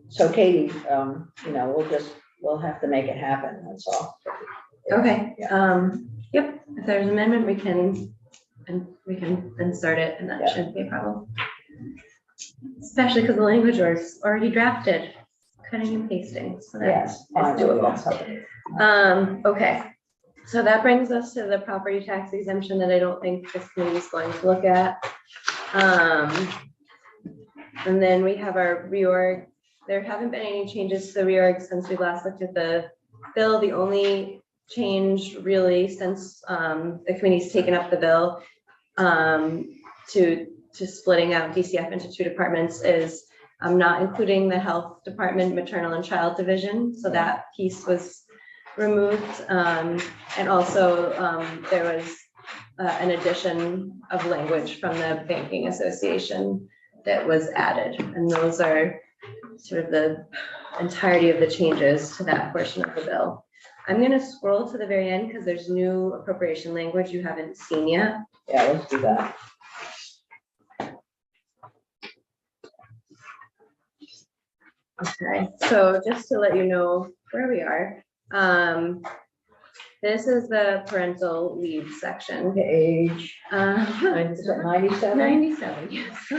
So Katie, you know, we'll have to make it happen, that's all. Okay, Yeah. yep, if there's an amendment, we can then start it, and that Yeah. shouldn't be a problem. Especially because the language was already drafted, cutting and pasting, so that Yes. is fine, doable. that's something. Okay, so that brings us to the property tax exemption that I don't think this committee is going to look at. And then we have our reorg. There haven't been any changes to the reorg since we last looked at the bill. The only change really since the committee's taken up the bill to splitting out DCF into two departments is not including the health department, maternal and child division. So that piece was removed. And also there was an addition of language from the banking association that was added. And those are sort of the entirety of the changes to that portion of the bill. I'm going to scroll to the very end because there's new appropriation language you haven't seen yet. Yeah, let's do that. Okay, so just to let you know where we are, this is the parental leave section. The age, is it 97? 97, yes.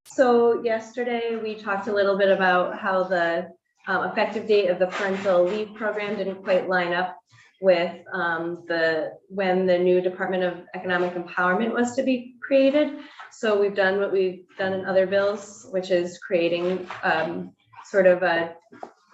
So yesterday we talked a little bit about how the effective date of the parental leave program didn't quite line up with when the new Department of Economic Empowerment was to be created. So we've done what we've done in other bills, which is creating sort of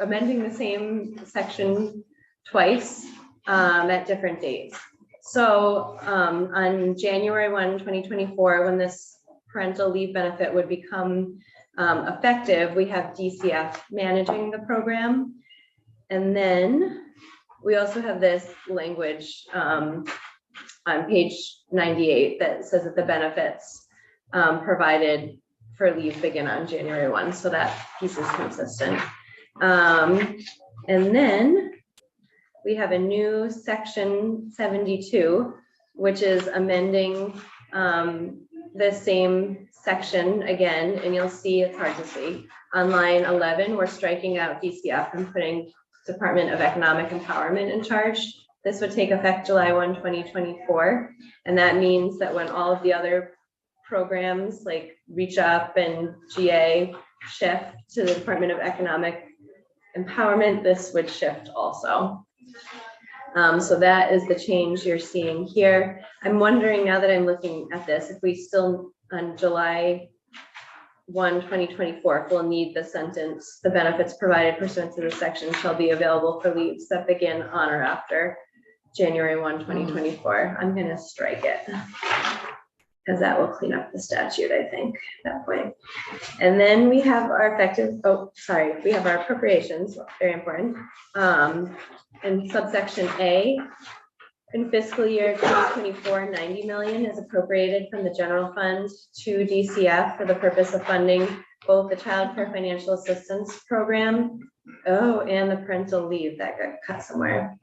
amending the same section twice at different dates. So on January 1, 2024, when this parental leave benefit would become effective, we have DCF managing the program. And then we also have this language on page 98 that says that the benefits provided for leave begin on January 1. So that piece is consistent. And then we have a new section 72, which is amending the same section again, and you'll see it's hard to see. On line 11, we're striking out DCF and putting Department of Economic Empowerment in charge. This would take effect July 1, 2024. And that means that when all of the other programs like Reach Up and GA shift to the Department of Economic Empowerment, this would shift also. So that is the change you're seeing here. I'm wondering, now that I'm looking at this, if we still, on July 1, 2024, if we'll need the sentence, the benefits provided pursuant to this section shall be available for leaves that begin on or after January 1, 2024. I'm gonna strike it, because that will clean up the statute, I think, at that point. And then we have our we have our appropriations, very important. In subsection A, in fiscal year 2024, 90 million is appropriated from the general fund to DCF for the purpose of funding both the child care financial assistance program, and the parental leave that got cut somewhere,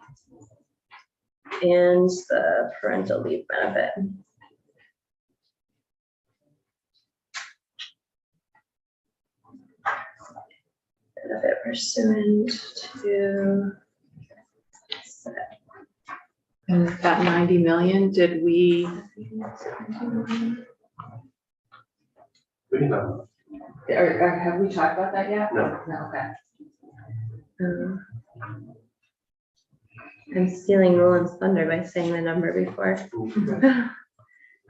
and the parental leave benefit. Benefit pursuant to. And that 90 million, did we? Or have we talked about that yet? No. No, okay. I'm stealing Roland's thunder by saying the number before.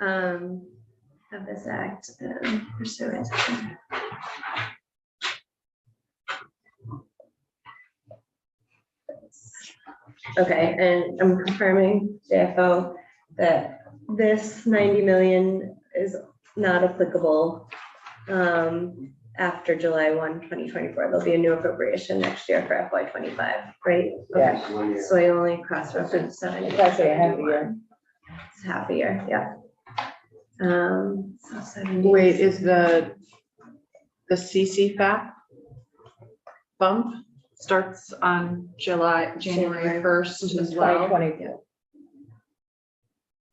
Of this act pursuant. Okay, and I'm confirming, JFO, that this 90 million is not applicable after July 1, 2024. There'll be a new appropriation next year for FY 25, right? Yes. Okay. So I only cross-referenced 70. It's actually a half a year. It's half a year, yeah. So 70. Wait, is the CCFAP bump starts on January 1st as well? 2022.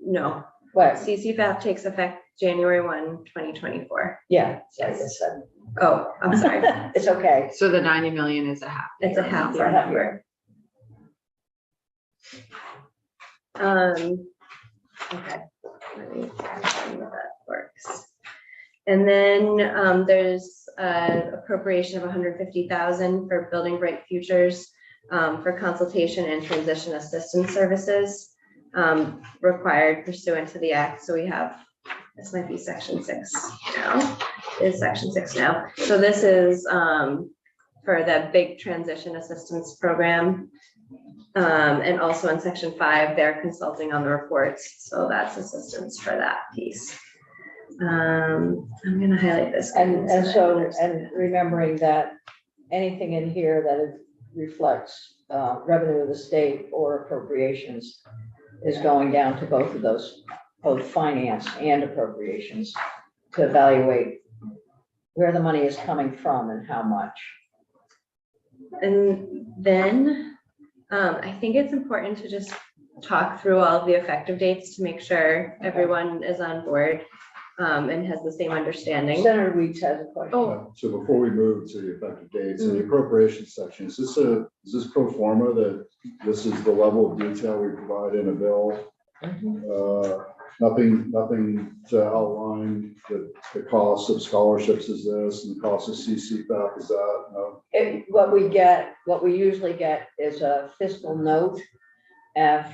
No, What? CCFAP takes effect January 1, 2024. Yeah, so I just said, Oh, I'm sorry. it's okay. So the 90 million is a half. It's a half For a half year okay. Let me see how that works. And then there's appropriation of 150,000 for Building Bright Futures for consultation and transition assistance services required pursuant to the act. So we have, this might be section 6 now, is section 6 now. So this is for the big transition assistance program. And also in section 5, they're consulting on the reports. So that's assistance for that piece. I'm gonna highlight this. And remembering that anything in here that reflects revenue of the state or appropriations is going down to both of those, both finance and appropriations, to evaluate where the money is coming from and how much. And then I think it's important to just talk through all of the effective dates to make sure everyone is on board and has the same understanding. Senator Weeks has a question. Oh. So before we move to the effective dates, in the appropriations section, is this pro forma that this is the level of detail we provide in a bill? Nothing to outline the cost of scholarships is this, and the cost of CCFAP is that? No? What we usually get is a fiscal note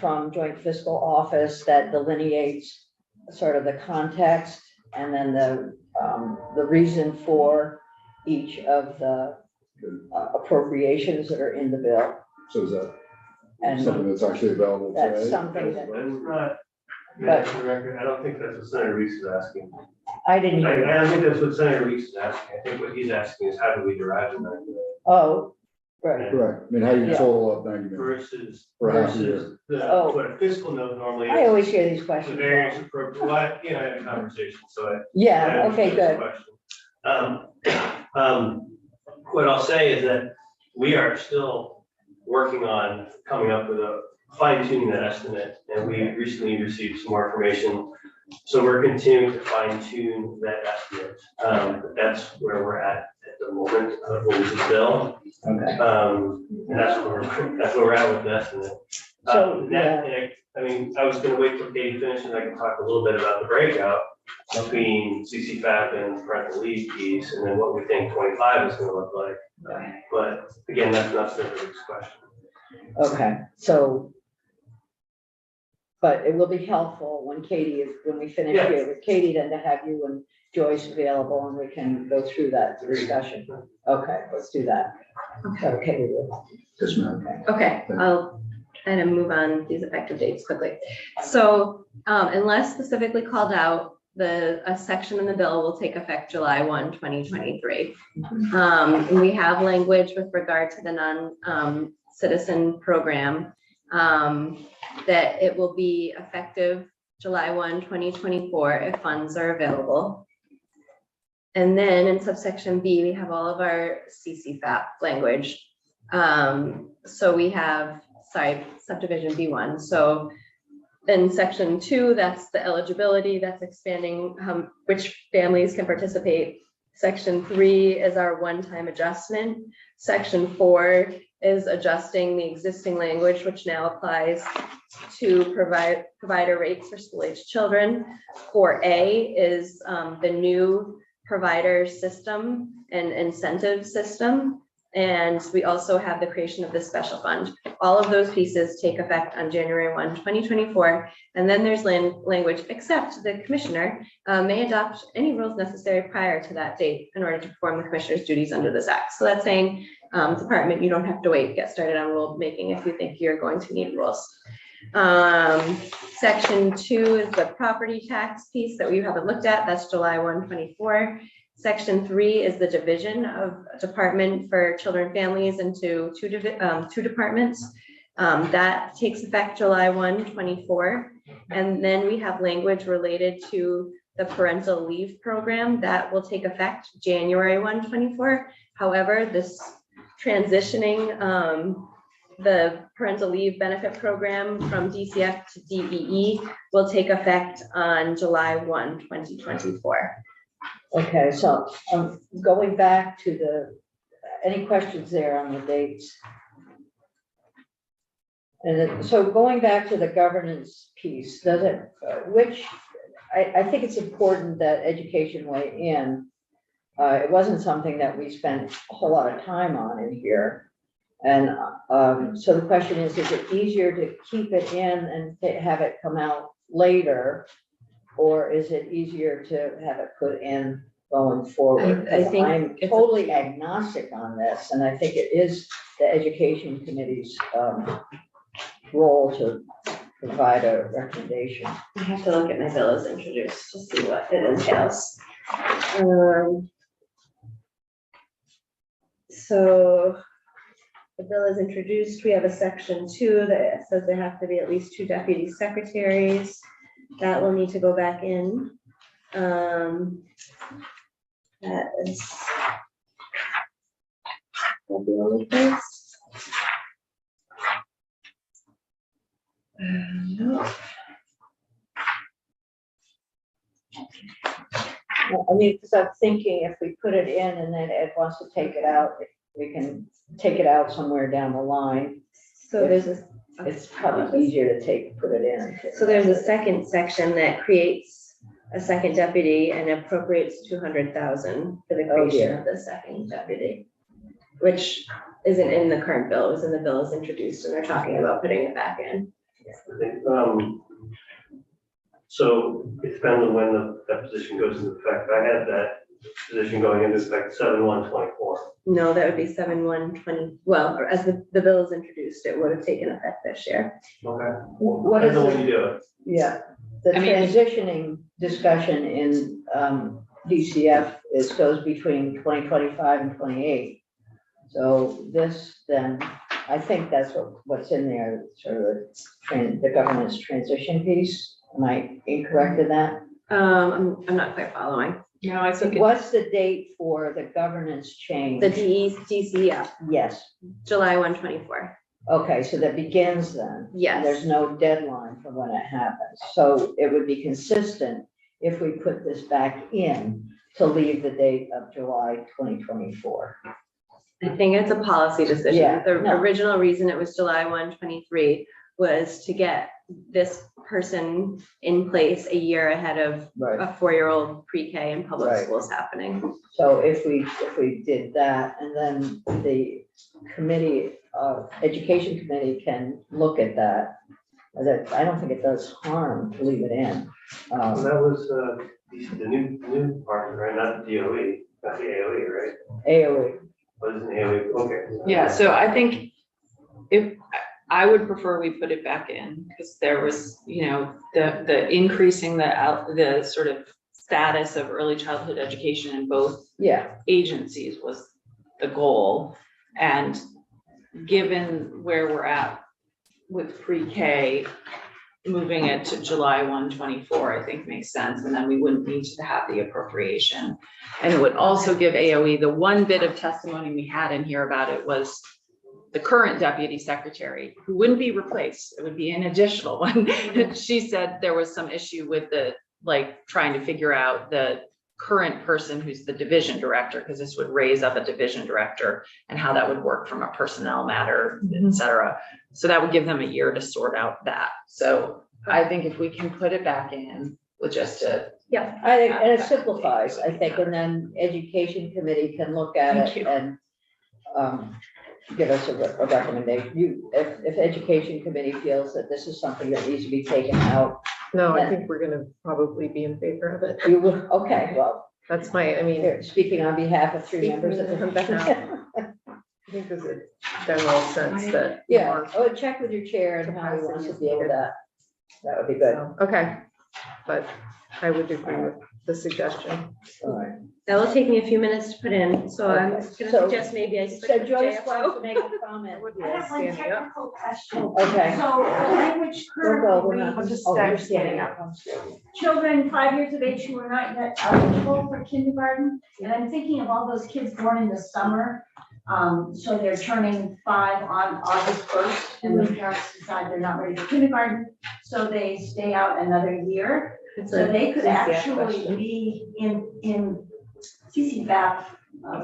from Joint Fiscal Office that delineates sort of the context and then the reason for each of the appropriations that are in the bill. So is that And something that's actually available today? that's something that, That's not, But- for the record, I don't think that's what Senator Reese is asking. I didn't I hear. don't think that's what Senator Reese is asking. I think what he's asking is how do we derive the 90 million Oh, right. Correct. I mean, how do you Yeah. total up 90 million? versus, For half a year. versus the, Oh. what a fiscal note normally I is. always hear these The questions. various appropriate, well, I had a conversation, so I. Yeah, I okay, understand good. the question. What I'll say is that we are still working on coming up with a fine tuning that estimate, and we recently received some more information. So we're continuing to fine tune that estimate. But that's where we're at the moment of what we just bill. Okay. And that's where we're at with the estimate. So, I mean, I was gonna wait till Katie finishes, and I can talk a little bit about the breakout. between CCFAP and parental leave piece, and then what we think 25 is gonna look like. But again, that's not the next question. Okay, so. But it will be helpful when when we finish Yeah. here with Katie, then to have you and Joyce available and we can go through that discussion. Okay, let's do that. Okay. We will. Yes, ma'am. Okay, I'll kind of move on these effective dates quickly. So unless specifically called out, a section in the bill will take effect July 1, 2023. And we have language with regard to the non-citizen program that it will be effective July 1, 2024 if funds are available. And then in subsection B, we have all of our CCFAP language. So we have, subdivision B1. So in section 2, that's the eligibility, that's expanding which families can participate. Section 3 is our one-time adjustment. Section 4 is adjusting the existing language, which now applies to provider rates for school-aged children. 4A is the new provider system and incentive system. And we also have the creation of this special fund. All of those pieces take effect on January 1, 2024. And then there's language, except the commissioner may adopt any rules necessary prior to that date in order to perform the commissioner's duties under this act. So that's saying, department, you don't have to wait, get started on rule making if you think you're going to need rules. Section 2 is the property tax piece that we haven't looked at. That's July 1, 2024. Section 3 is the division of Department for Children and Families into two departments. That takes effect July 1, 24. And then we have language related to the parental leave program that will take effect January 1, 24. However, this transitioning the parental leave benefit program from DCF to DEE will take effect on July 1, 2024. Okay, so going back to any questions there on the dates? And so going back to the governance piece, does it, I think it's important that education weigh in. It wasn't something that we spent a whole lot of time on in here. And so the question is it easier to keep it in and to have it come out later? Or is it easier to have it put in going forward? I think I'm totally agnostic on this, and I think it is the education committee's role to provide a recommendation. I have to look at my bill as introduced to see what it entails. So the bill is introduced. We have a section 2 that says there have to be at least 2 deputy secretaries. That will need to go back in. That is the only place. No. I mean, because I'm thinking if we put it in and then Ed wants to take it out, we can take it out somewhere down the line. So there's a. It's probably easier to put it in. So there's a second section that creates a second deputy and appropriates 200,000 for the creation of the second deputy, which isn't in the current bill. It was in the bill as introduced, and they're talking about putting it back in. I think, so it depends on when that position goes into effect. I had that position going into effect 7/1/24. No, that would be 7/1/20. Well, or as the bill is introduced, it would have taken effect this year. Okay. What is Depends on it? when you do it. Yeah, the I mean, transitioning discussion in DCF goes between 2025 and 28. So this then, I think that's what's in there, sort of the governance transition piece. Am I incorrect in that? I'm not quite following. No, I think What's the date for the governance change? The DCF, Yes, July 1/24. okay, so that begins then. Yes. There's no deadline for when it happens. So it would be consistent if we put this back in to leave the date of July 2024. I think it's a policy decision. Yeah, The no. original reason it was July 1/23 was to get this person in place a year ahead of Right. a 4-year-old pre-K in public Right. schools happening. So if we did that, and then the committee, education committee can look at that. That, I don't think it does harm to leave it in. So that was, the new part, right, not the DOE, not the AOE, right? AOE, What is an AOE? Okay. Yeah, so I think if, I would prefer we put it back in, because there was, the increasing the sort of status of early childhood education in both yeah, agencies was the goal. And given where we're at with pre-K, moving it to July 1, 2024, I think makes sense, and then we wouldn't need to have the appropriation. And it would also give AOE, the one bit of testimony we had in here about it was the current deputy secretary, who wouldn't be replaced, it would be an additional one. She said there was some issue with trying to figure out the current person who's the division director, because this would raise up a division director and how that would work from a personnel matter, et cetera. So that would give them a year to sort out that. So I think if we can put it back in with just a. Yeah. I think, and it simplifies, I think, and then education committee can look at Thank it you. and give us a recommendation. If education committee feels that this is something that needs to be taken out, No, I Yeah. think we're gonna probably be in favor of it. you would, okay, well, That's I mean, here, speaking on behalf of three Speaking members of the. on behalf. I think there's a general sense that. Yeah, more- oh, check with your chair and how he wants to deal with that. That would be good. so, Okay, but I would agree with the suggestion. All right. That will take me a few minutes to put in, so I'm Okay. gonna So- suggest maybe I switch So to Joyce wants JFO. to make a comment. I have one Standing up. technical question. Okay. So the language We're currently not- reads, oh, you're standing up. children 5 years of age who are not yet eligible for kindergarten. And I'm thinking of all those kids born in the summer. So they're turning 5 on August 1st, and the parents decide they're not ready for kindergarten, so they stay out another year. It's So a they could CCF actually question. be in CCFAP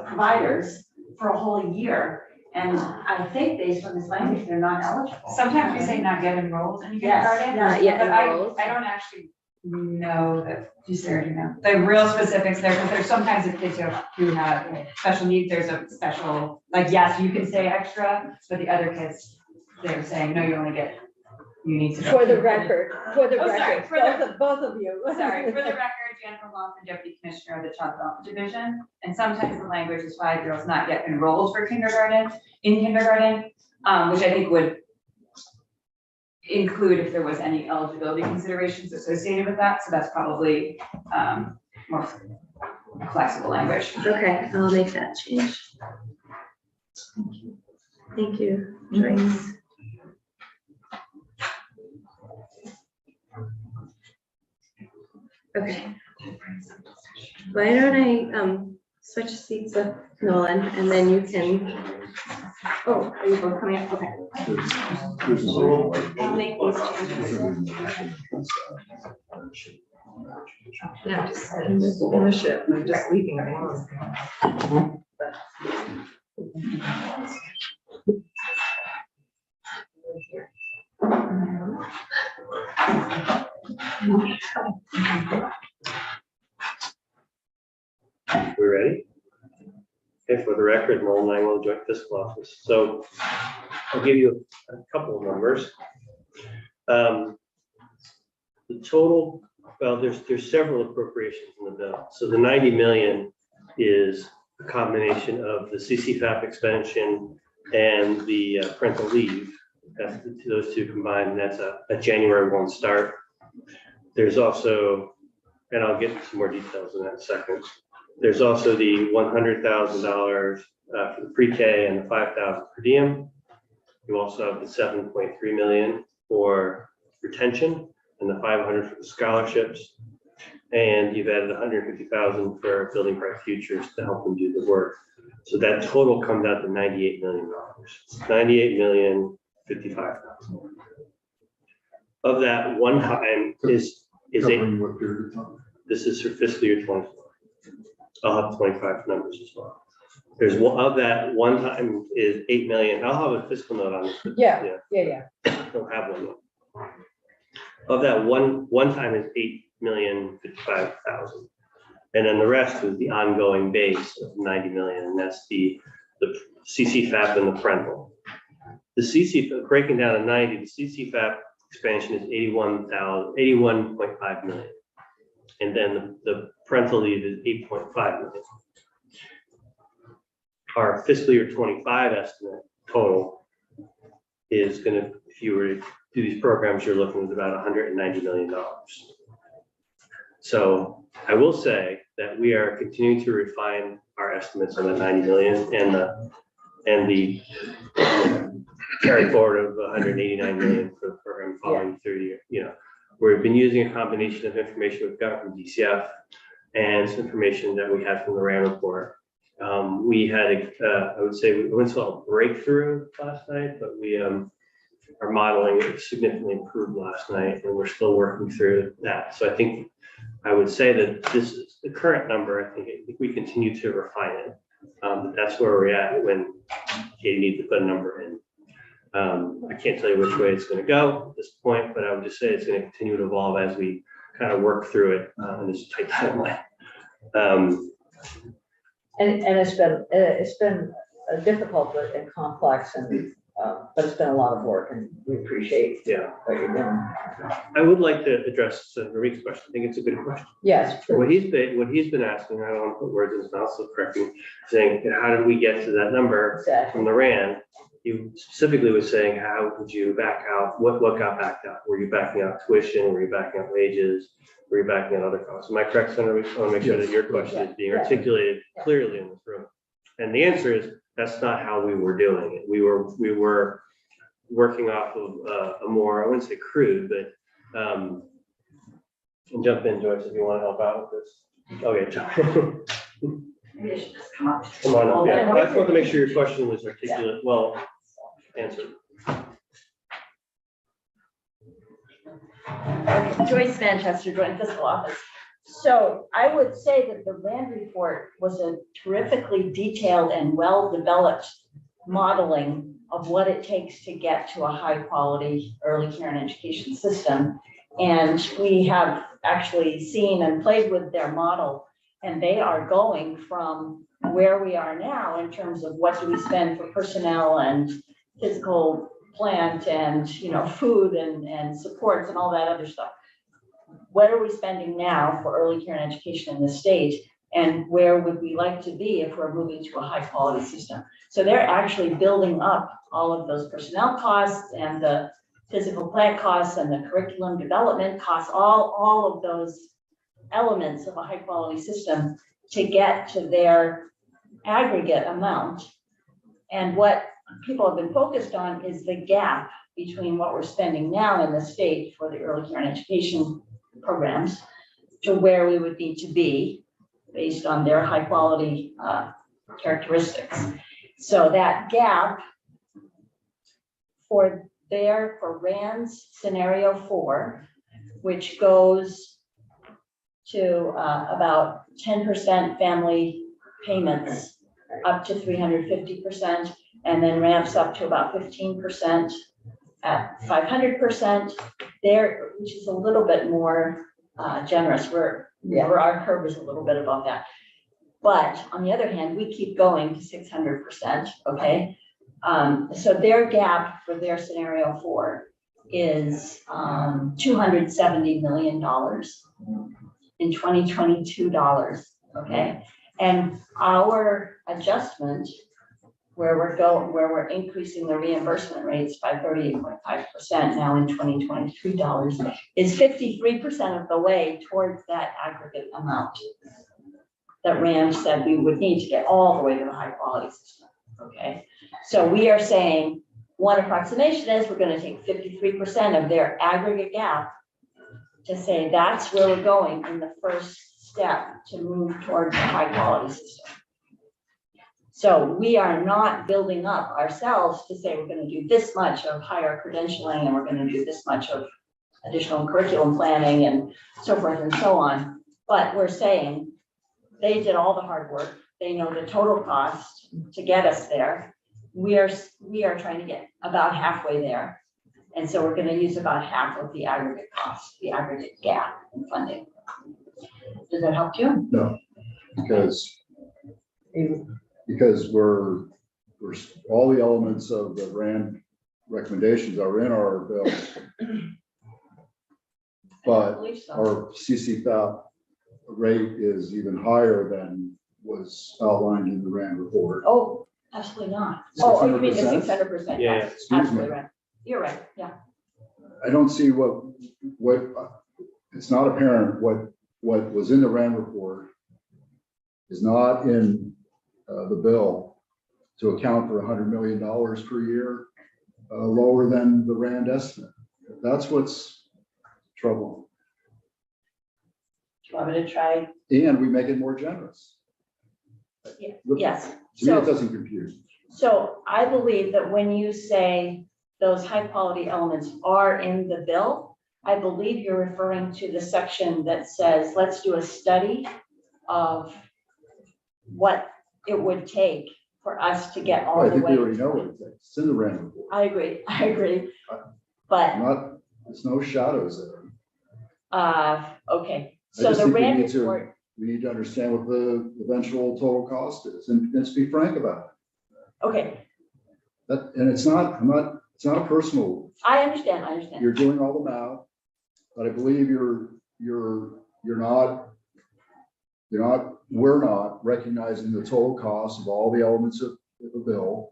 providers for a whole year. And I think based on this language, they're not eligible. Sometimes we say not yet enrolled in Yes, kindergarten. Not yet But enrolled. I don't actually know that, you Sarah, do you know, the real specifics there, because there's sometimes the kids who have special needs, there's a special, like, yes, you can say extra, but the other kids, they're saying, no, you only get, you need to. For the record, Oh, sorry, for the- both of you. Sorry, for the record, Jennifer Lawson, Deputy Commissioner of the Child Development Division, and sometimes the language is 5-year-olds not yet enrolled for kindergarten, which I think would include if there was any eligibility considerations associated with that, so that's probably more flexible language. Okay, I'll make that change. Thank you, Joyce. Okay. Why don't I switch seats with Nolan, and then you can, oh, are you both coming up? Okay. I'll make these changes. Yeah, just finish it, I'm just leaving it alone. We're ready? Okay, for the record, Noel Langwell, Joint Fiscal Office. So I'll give you a couple of numbers. The total, well, there's several appropriations in the bill. So the 90 million is a combination of the CCFAP expansion and the parental leave. That's those two combined, and that's a January 1 start. There's also, and I'll get some more details in that in a second. There's also the $100,000 for the pre-K and the $5,000 per diem. You also have the 7.3 million for retention and the 500 for the scholarships. And you've added 150,000 for Building Bright Futures to help them do the work. So that total comes out to $98 million. 98,055,000. Of that, one time is Covering what period of time? this is for fiscal year 24. I'll have 25 numbers as well. there's one of that one time is 8 million. I'll have a fiscal note on this. But Yeah. Don't have one though. Of that one time is 8,055,000. And then the rest is the ongoing base of 90 million, and that's the CCFAP and the parental. The CCFAP, breaking down to 90, the CCFAP expansion is 81.5 million. And then the parental leave is 8.5 million. Our fiscal year 25 estimate total is gonna, if you were to do these programs, you're looking at about $190 million. So I will say that we are continuing to refine our estimates on the 90 million and the carry forward of 189 million for the program following through the year. You know, we've been using a combination of information we've got from DCF and some information that we had from the RAM report. We had, I would say, we went to a breakthrough last night, but our modeling significantly improved last night, and we're still working through that. So I think I would say that this is the current number. I think we continue to refine it. But that's where we're at when Katie needs to put a number in. I can't tell you which way it's going to go at this point, but I would just say it's going to continue to evolve as we kind of work through it in this tight timeline. And it's been difficult and complex, and but it's been a lot of work, and we appreciate what you're doing. I would like to address Marie's question. I think it's a good question. Yes. What he's been asking, I don't want to put words in his mouth, so correct me, saying, how did we get to that number Exactly. from the RAND? He specifically was saying, how did you back out? What got backed out? Were you backing out tuition? Were you backing out wages? Were you backing out other costs? Am I correct, Senator? I want to make sure that your question is being articulated clearly in this room. And the answer is, that's not how we were doing it. We were working off of a more, I wouldn't say crude, but jump in, Joyce, if you want to help out with this. Okay, jump in. Come on up. Yeah, I just want to make sure your question was articulate, well answered. Joyce Manchester, Joint Fiscal Office. So I would say that the RAND report was a terrifically detailed and well-developed modeling of what it takes to get to a high-quality early care and education system. And we have actually seen and played with their model, and they are going from where we are now in terms of what do we spend for personnel and physical plant and, you know, food and supports and all that other stuff. What are we spending now for early care and education in the state? And where would we like to be if we're moving to a high quality system? So they're actually building up all of those personnel costs and the physical plant costs and the curriculum development costs, all of those elements of a high quality system to get to their aggregate amount. And what people have been focused on is the gap between what we're spending now in the state for the early care and education programs to where we would need to be based on their high quality characteristics. So that gap for RAND's scenario 4, which goes to about 10% family payments up to 350%, and then ramps up to about 15% at 500% there, which is a little bit more generous. Where our curve is a little bit above that. But on the other hand, we keep going to 600%, okay? So their gap for their scenario 4 is $270 million in 2022 dollars, okay? And our adjustment where we're increasing the reimbursement rates by 38.5% now in 2023 dollars is 53% of the way towards that aggregate amount that RAND said we would need to get all the way to the high quality system, okay? So we are saying one approximation is we're going to take 53% of their aggregate gap to say that's where we're going in the first step to move towards a high quality system. So we are not building up ourselves to say we're going to do this much of higher credentialing and we're going to do this much of additional curriculum planning and so forth and so on. But we're saying they did all the hard work. they know the total cost to get us there. We are trying to get about halfway there. And so we're gonna use about half of the aggregate cost, the aggregate gap in funding. Does that help you? No, because we're, all the elements of the RAND recommendations are in our bill. But believe so. our CCFAP rate is even higher than was outlined in the RAND report. Oh, absolutely not. Oh, you mean the 600%? 600%? Yeah, Yes, excuse me. absolutely right. You're right, yeah. I don't see what, it's not apparent what was in the RAND report is not in the bill to account for $100 million per year, lower than the RAND estimate. That's what's trouble. Do you want me to try? And we make it more generous. Yes. To me, it So, doesn't compute. so I believe that when you say those high quality elements are in the bill, I believe you're referring to the section that says, let's do a study of what it would take for us to get all I the think we way. already know what it takes. It's in the RAND report. I agree. But, There's no shadows there. okay, I so just the think we RAND need to- report, We need to understand what the eventual total cost is, and let's be frank about okay, it. And it's not a personal, I understand. you're doing all the math, but I believe we're not recognizing the total cost of all the elements of the bill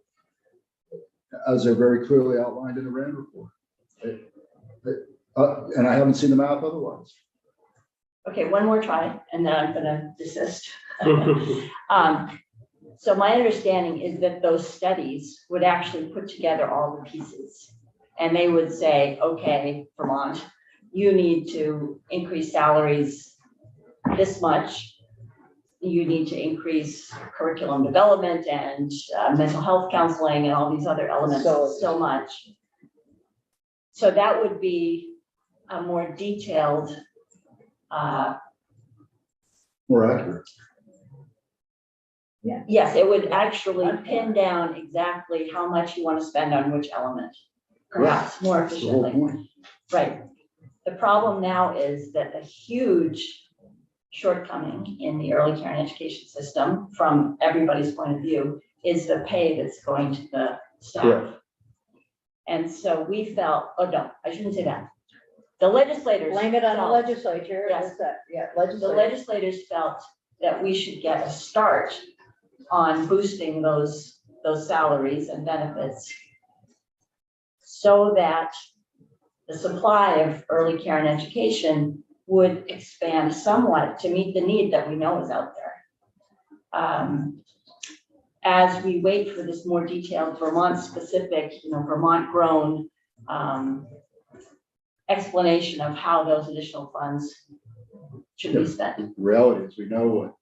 as they're very clearly outlined in the RAND report. And I haven't seen the math otherwise. Okay, one more try, and then I'm gonna desist. So my understanding is that those studies would actually put together all the pieces. And they would say, okay, Vermont, you need to increase salaries this much. You need to increase curriculum development and mental health counseling and all these other elements so much. So that would be a more detailed, More accurate. yes, it would actually pin down exactly how much you want to spend on which element, perhaps more That's the whole efficiently. point. Right. The problem now is that a huge shortcoming in the early care and education system, from everybody's point of view, is the pay that's going to the staff. Correct. And so we felt, oh, no, I shouldn't say that. The legislators. Blame it on the felt- legislature. Yes. Is that- Yeah, The legislature. legislators felt that we should get a start on boosting those salaries and benefits so that the supply of early care and education would expand somewhat to meet the need that we know is out there. As we wait for this more detailed Vermont-specific, Vermont-grown explanation of how those additional funds should be spent. The reality is we know what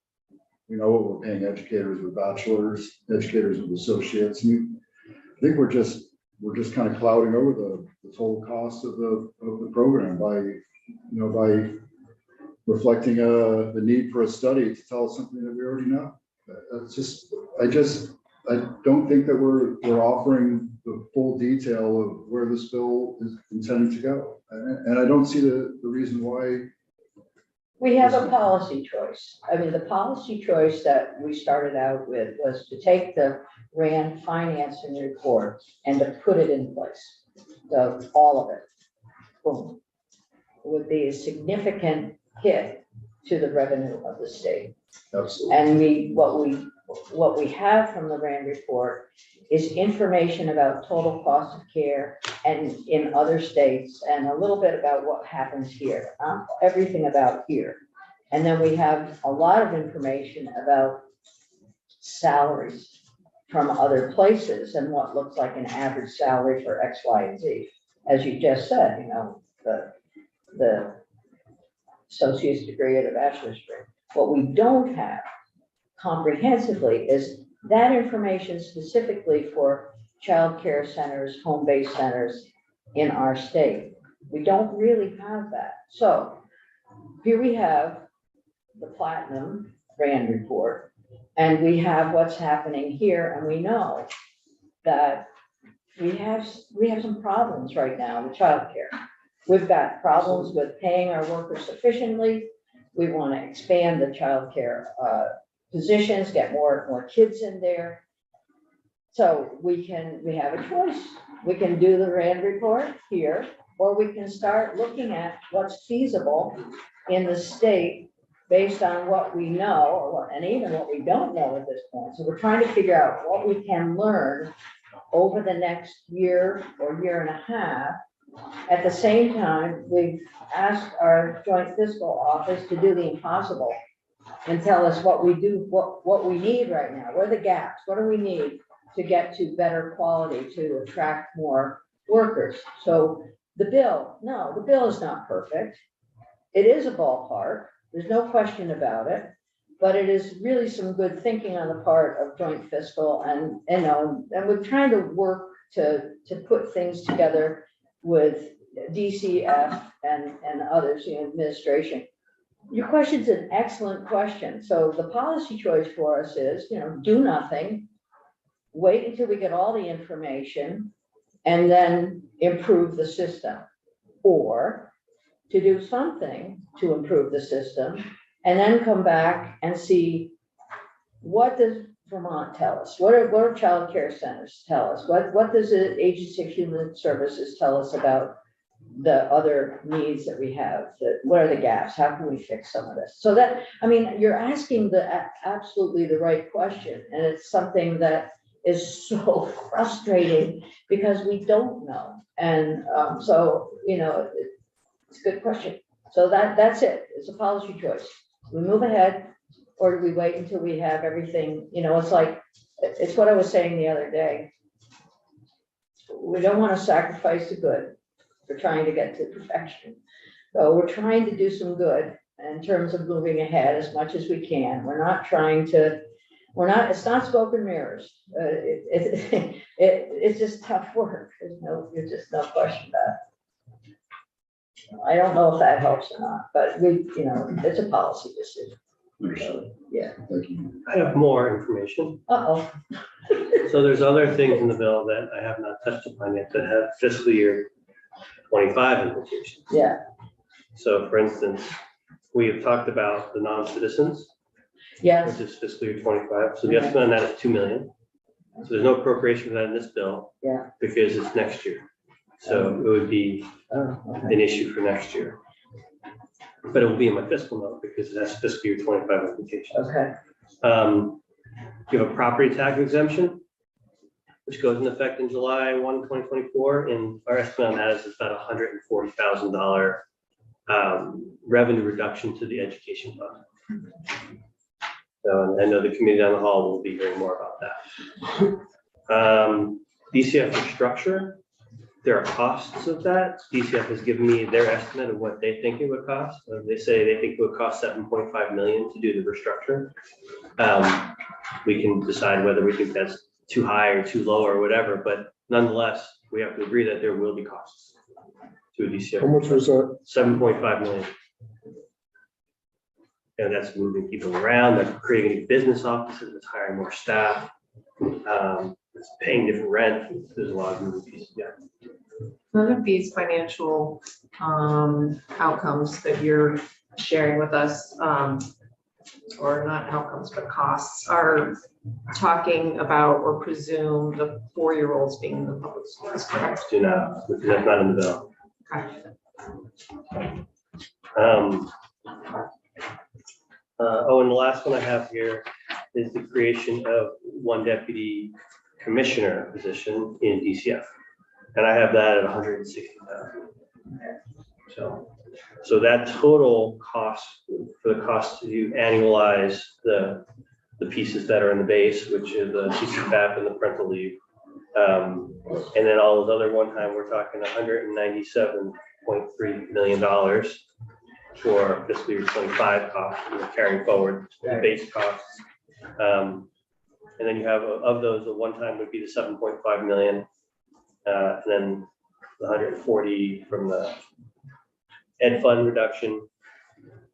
we're paying educators with bachelors, educators with associates. And I think we're just kind of clouding over the total cost of the program by reflecting the need for a study to tell us something that we already know. I don't think that we're offering the full detail of where this bill is intended to go. And I don't see the reason why. We have a policy choice. I mean, the policy choice that we started out with was to take the RAND financing report and to put it in place. So all of it, boom, would be a significant hit to the revenue of the state. Absolutely. And what we have from the RAND report is information about total cost of care and in other states, and a little bit about what happens here, everything about here. And then we have a lot of information about salaries from other places and what looks like an average salary for X, Y, and Z. As you just said, the associate's degree and a bachelor's degree. What we don't have comprehensively is that information specifically for childcare centers, home-based centers in our state. We don't really have that. So here we have the Platinum RAND report, And we have what's happening here, and we know that we have some problems right now with childcare. We've got problems with paying our workers sufficiently. We want to expand the childcare positions, get more kids in there. So we have a choice. We can do the RAND report here, or we can start looking at what's feasible in the state based on what we know, and even what we don't know at this point. So we're trying to figure out what we can learn over the next year or year and a half. At the same time, we've asked our joint fiscal office to do the impossible and tell us what we do, what we need right now. What are the gaps? What do we need to get to better quality, to attract more workers? So the bill is not perfect. It is a ballpark. There's no question about it, but it is really some good thinking on the part of joint fiscal, and we're trying to work to put things together with DCF and others, administration. Your question's an excellent question. So the policy choice for us is, do nothing, wait until we get all the information, and then improve the system, or to do something to improve the system, and then come back and see, what does Vermont tell us? What do child care centers tell us? What does the Agency of Human Services tell us about the other needs that we have? What are the gaps? How can we fix some of this? So that, you're asking absolutely the right question, and it's something that is so frustrating because we don't know. And it's a good question. So that's it. It's a policy choice. We move ahead, or do we wait until we have everything? It's what I was saying the other day. We don't want to sacrifice the good for trying to get to perfection. So we're trying to do some good in terms of moving ahead as much as we can. It's not smoke and mirrors. It's just tough work. There's just no question about it. I don't know if that helps or not, but it's a policy decision. Understood. Yeah. Thank you. I have more information. Uh-oh. So there's other things in the bill that I have not touched upon yet that have fiscal year 25 implications. Yeah. So for instance, we have talked about the non-citizens, Yes. which is fiscal year 25. So the estimate on that is 2 million. So there's no appropriation for that in this bill. Yeah. Because it's next year. So it would be an issue for next year. But it will be in my fiscal note because it has fiscal year 25 implications. Okay. You have a property tax exemption, which goes into effect in July 1, 2024. And our estimate on that is about $140,000 revenue reduction to the education fund. So I know the committee down the hall will be hearing more about that. DCF for structure. There are costs of that. DCF has given me their estimate of what they think it would cost. They say they think it would cost $7.5 million to do the restructure. We can decide whether we think that's too high or too low or whatever, but nonetheless, we have to agree that there will be costs to a DCF. How much was that? 7.5 million. And that's moving people around, that's creating new business offices, it's hiring more staff, it's paying different rent. There's a lot of moving pieces. Yeah. None of these financial outcomes that you're sharing with us, or not outcomes, but costs, are talking about or presume the 4-year-olds being in the public schools, correct? Do not, because that's not in the bill. Okay. And the last one I have here is the creation of one deputy commissioner position in DCF. And I have that at 160,000. So that total cost, for the cost to annualize the pieces that are in the base, which is the CCFAP and the parental leave. And then all those other one-time, we're talking $197.3 million for fiscal year 25 costs, carrying forward the base costs. And then you have, of those, the one-time would be the 7.5 million. And then the 140 from the ed fund reduction.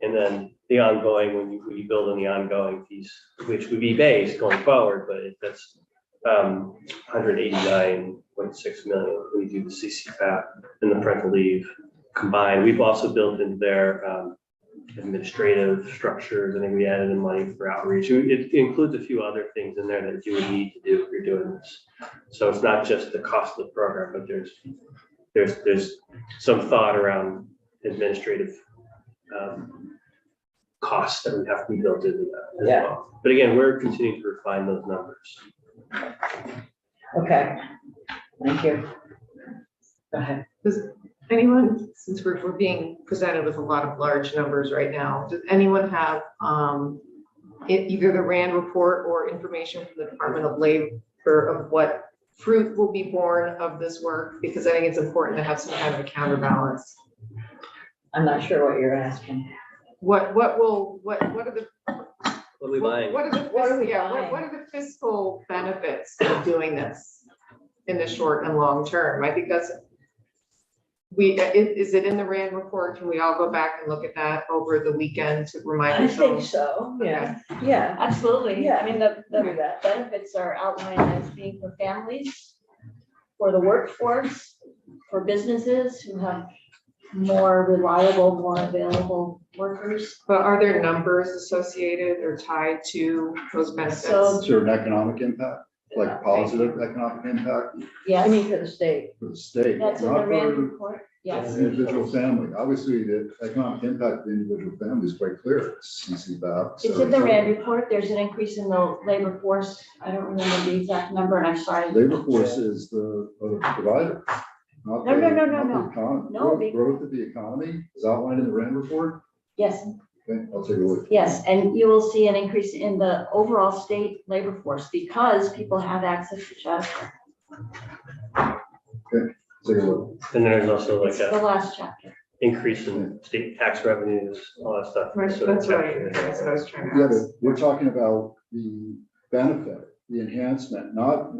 And then the ongoing, when you build on the ongoing piece, which would be base going forward, but that's 189.6 million when you do the CCFAP and the parental leave combined. We've also built into their administrative structures. I think we added in money for outreach. It includes a few other things in there that you would need to do if you're doing this. So it's not just the cost of the program, but there's some thought around administrative costs that would have to be built into that as well. But again, we're continuing to refine those numbers. Okay, thank you. Go ahead. Does anyone, since we're being presented with a lot of large numbers right now, does anyone have either the RAND report or information from the Department of Labor of what fruit will be born of this work? Because I think it's important to have some kind of a counterbalance. I'm not sure what you're asking. What are the What are we buying? What are the fiscal benefits of doing this in the short and long term? I think that's, is it in the RAND report? Can we all go back and look at that over the weekend to remind I think ourselves? so, yeah, yeah. Absolutely. Yeah. I mean, the Do that. benefits are outlined as being for families, for the workforce, for businesses who have more reliable, more available workers. But are there numbers associated or tied to those benefits? So- Is there an economic impact, like positive economic impact I Yes, mean, for the state. for the state, that's in the not RAND for report. Yes. the individual family? Obviously, the economic impact of the individual family is quite clear. It's CCFAP. It's in the RAND report. There's an increase in the labor force. I don't remember the exact number and I'm sorry. Labor force is the provider. Not No, the- no, no, no, not the no. economy. No, Growth of the economy is outlined in the RAND report. Yes, Okay, I'll take a look. yes. And you will see an increase in the overall state labor force because people have access to childcare. Take a look. And then there's also like It's the a last chapter. increase in state tax revenues, all that stuff. Right, So that's right. captured in That's there. what I was trying Yeah, to but ask. we're talking about the benefit, the enhancement, not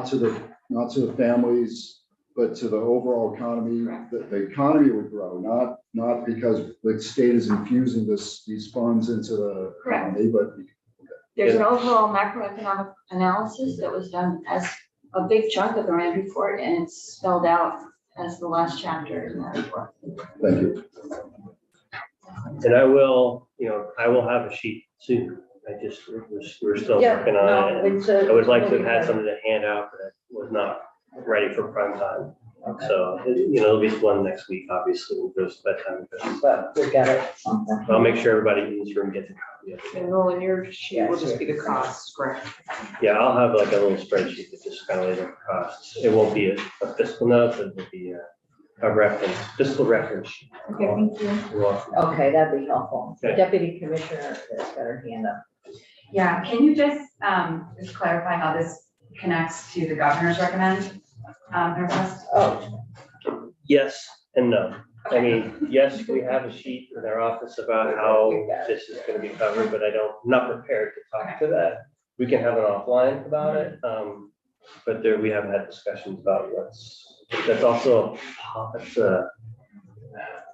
to the families, but to the overall economy. Correct. The economy would grow, not because the state is infusing these funds into the Correct. economy, but There's an overall macroeconomic analysis that was done as a big chunk of the RAND report and it's spelled out as the last chapter in that report. thank you. And I will have a sheet soon. We're still Yeah, working no, on it. it's a- I would like to have had something to hand out, but it was not ready for prime time. Okay. So, there'll be one next week, obviously, when it goes to bedtime. But we got it. But I'll make sure everybody in this room gets a copy of it. And Nolan, your sheet will just be the costs, correct? Yeah, I'll have like a little spreadsheet that just kind of lays out the costs. It won't be a fiscal note, but it'll be a fiscal reference sheet. Okay, thank you. You're welcome. Okay, that'd be helpful. Okay. Deputy Commissioner has got her hand up. Yeah, can you just clarify how this connects to the governor's request? Oh, Yes and no. I mean, yes, we have a sheet in our office about how this is gonna be covered, but I'm not prepared to talk to that. We can have an offline about it, but we haven't had discussions about that's also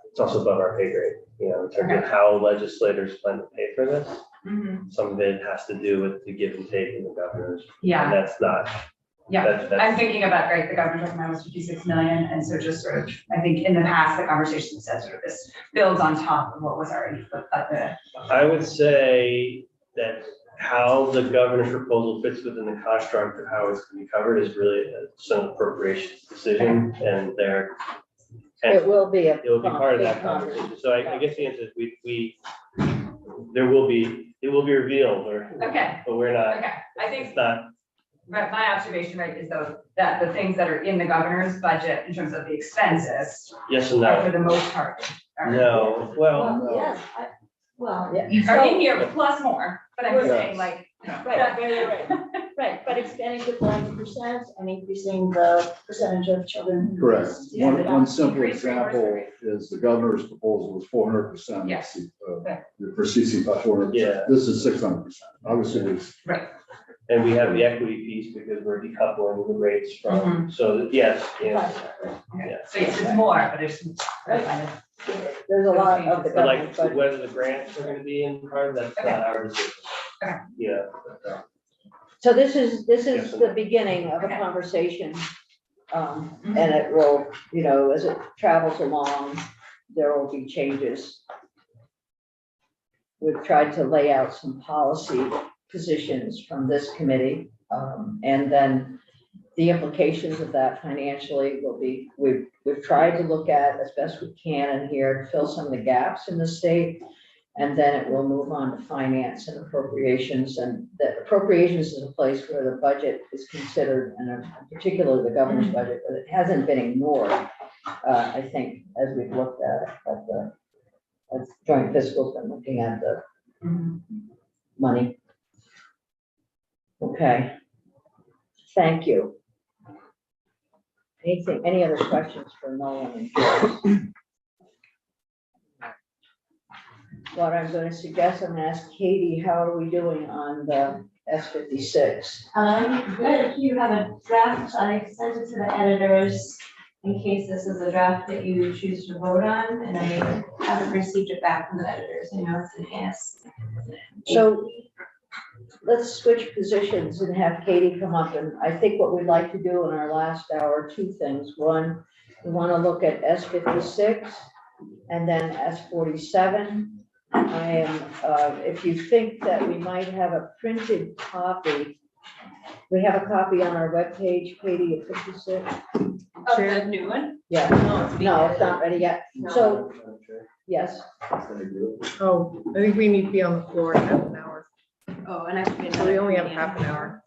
it's also above our pay grade, in terms of how legislators plan to pay for this. Mhm. Some of it has to do with the give and take in the governor's, Yeah, and that's not. yeah. that's- I'm thinking about, right, the governor's recommend was 56 million, and so just sort of, I think in the past, the conversation said sort of this builds on top of what was already put at the. I would say that how the governor's proposal fits within the construct of how it's going to be covered is really a Senate appropriations decision, and it will be a. it will be part of that big conversation. So I guess the answer is it will be revealed, Okay, but we're not, okay, I think it's not, my observation, right, is though, that the things that are in the governor's budget in terms of the expenses yes and are for no. the most part. No, well, Well, yes, Yeah. Are in here plus more, but I'm just Yeah. saying like. right, but expanding to 40% and increasing the percentage of children. who Correct. use One the simple Increase example reimbursement is the governor's proposal was 400%. Yes. For CC, 400%. Yeah. This is 600%. Obviously, it's and we have the equity piece because we're decoupling the rates from, Mm-hmm. so yes, Right. Okay, so yes, it's more, but there's some. Right. there's a lot of the But like, government budget. whether the grants are gonna be in part of that's not our decision. Okay. Yeah. So this is Yes. the beginning of a Okay. conversation. And it will, as it travels along, there will be changes. We've tried to lay out some policy positions from this committee. And then the implications of that financially will be, we've tried to look at as best we can in here to fill some of the gaps in the state. And then it will move on to finance and appropriations, and the appropriations is a place where the budget is considered, and particularly the governor's budget, but it hasn't been ignored. I think, as we've looked at it, as joint fiscal's been looking at the money. Okay. Thank you. Any other questions for Nolan and Joyce? What I'm going to suggest, I'm going to ask Katie, how are we doing on the S-56? Good, you have a draft, I sent it to the editors in case this is a draft that you choose to vote on, and I haven't received it back from the editors, I know it's an yes. So let's switch positions and have Katie come up, and I think what we'd like to do in our last hour, two things. One, we want to look at S-56 and then S-47. I am, if you think that we might have a printed copy, we have a copy on our webpage, Katie, at 56. Oh, the new one? Yeah, no, it's not ready yet. So, yes, Oh, I think we need to be on the floor in half an hour. Oh, and I should be. So we only have half an hour.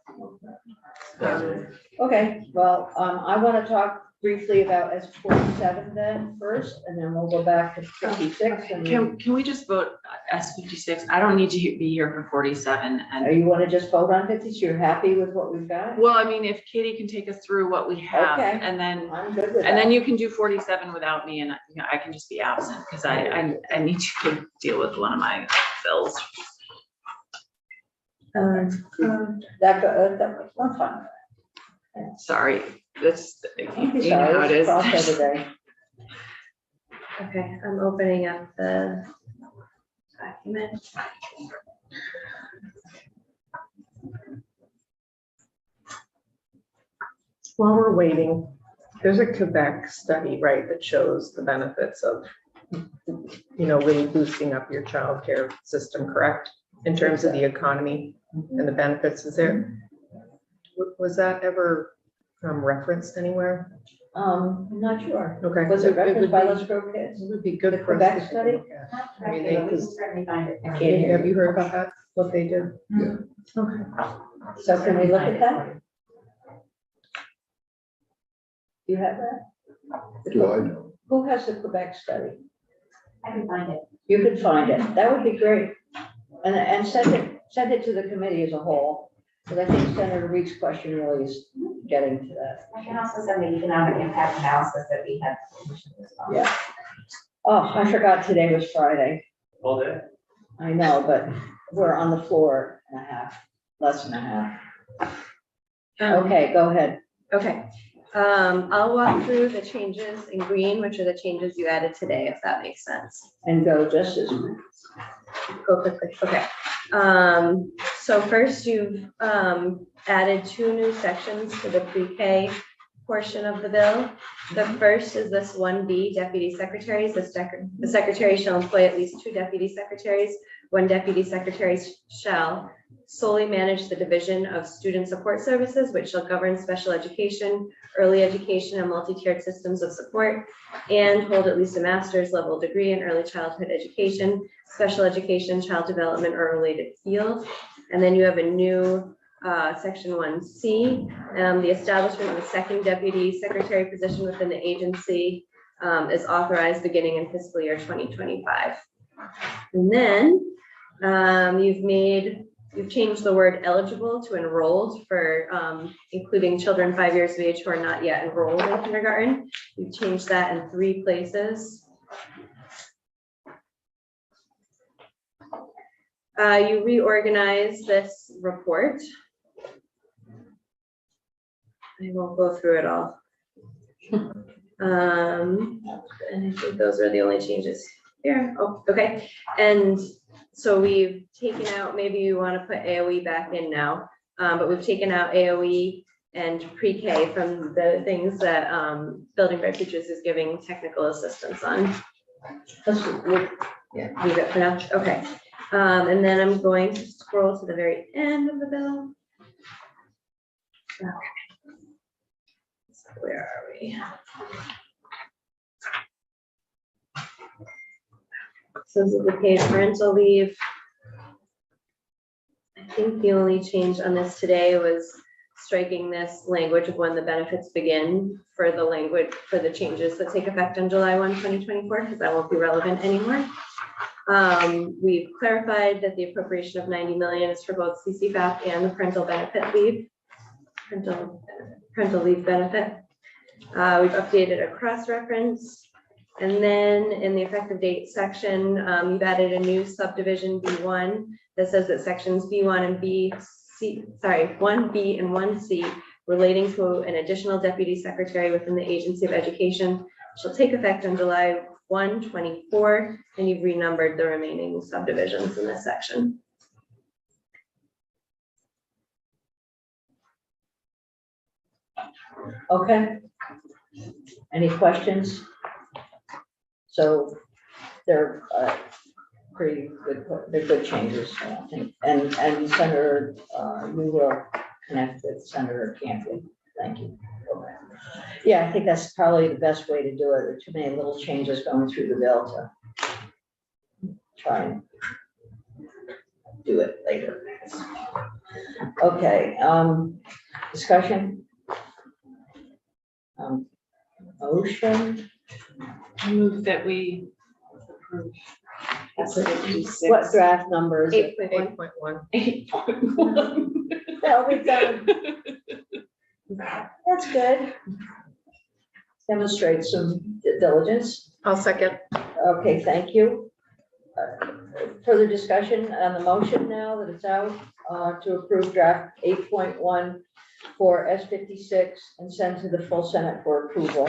okay, well, I want to talk briefly about S-47 then first, and then we'll go back to 56. And Can we just vote S-56? I don't need to be here for 47 or and, you want to just vote on 50? So you're happy with what we've got? well, I mean, if Katie can take us through what we have Okay. and then, I'm good with and then that. you can do 47 without me and I can just be absent because I need to deal with one of my bills. That's fine. Sorry, that's, Don't be you know how sorry, it it's crossover is. day. Okay, I'm opening up the document. While we're waiting, there's a Quebec study, right, that shows the benefits of, really boosting up your childcare system, correct? In terms of the economy and the benefits, is there? Was that ever referenced anywhere? I'm not sure. Okay. Was it would referenced by be- Let's Grow Kids? It would be good The for us to Quebec take a study? look at. I mean, We can because- certainly find it. I can't hear Have you heard about that, what they did? Yeah. Okay. So can we look at that? Do you have that? Do I know? Who has the Quebec study? I can find it. You could find it. That would be great. And send it to the committee as a whole. Because I think Senator Reed's question really is getting to that. I can also send the economic impact analysis that we had. as well. Yeah. Oh, I forgot today was Friday. All day. I know, but we're on the floor and a half, less than a half. Okay, go ahead. Okay, I'll walk through the changes in green, which are the changes you added today, if that makes sense. And go just as, Go quickly, okay. So first you've added 2 new sections to the pre-K portion of the bill. The first is this 1B, deputy secretaries. The secretary shall employ at least 2 deputy secretaries. 1 deputy secretary shall solely manage the division of student support services, which shall govern special education, early education, and multi-tiered systems of support, and hold at least a master's level degree in early childhood education, special education, child development, or related field. And then you have a new section 1C, the establishment of a 2nd deputy secretary position within the agency is authorized beginning in fiscal year 2025. And then you've changed the word eligible to enrolled for including children 5 years of age who are not yet enrolled in kindergarten. You've changed that in 3 places. You reorganize this report. I won't go through it all. And I think those are the only changes. here. Oh, okay. And so we've taken out, maybe you want to put AOE back in now, but we've taken out AOE and pre-K from the things that Building Bright Futures is giving technical assistance on. Let's look. Leave it for now, okay. And then I'm going to scroll to the very end of the bill. Okay. So where are we? So this is the paid parental leave. I think the only change on this today was striking this language of when the benefits begin for the language, for the changes that take effect on July 1, 2024, because that won't be relevant anymore. We've clarified that the appropriation of 90 million is for both CCFAP and the parental benefit leave, parental leave benefit. We've updated a cross-reference. And then in the effective date section, you've added a new subdivision B1 that says that sections B1 and 1B and 1C relating to an additional deputy secretary within the Agency of Education shall take effect on July 1, 2024, and you've renumbered the remaining subdivisions in this section. Okay. Any questions? So they're pretty good, they're good changes, I think. And Senator, we will connect with Senator Campbell. Thank you. Okay. Yeah, I think that's probably the best way to do it. There are too many little changes going through the bill to try and do it later. Okay, discussion? Motion? Move that we approve. What draft number is it? 8.1. 8.1. Well, we've done. That's good. Demonstrate some diligence. I'll second. Okay, thank you. Further discussion on the motion now that it's out to approve draft 8.1 for S56 and send to the full Senate for approval.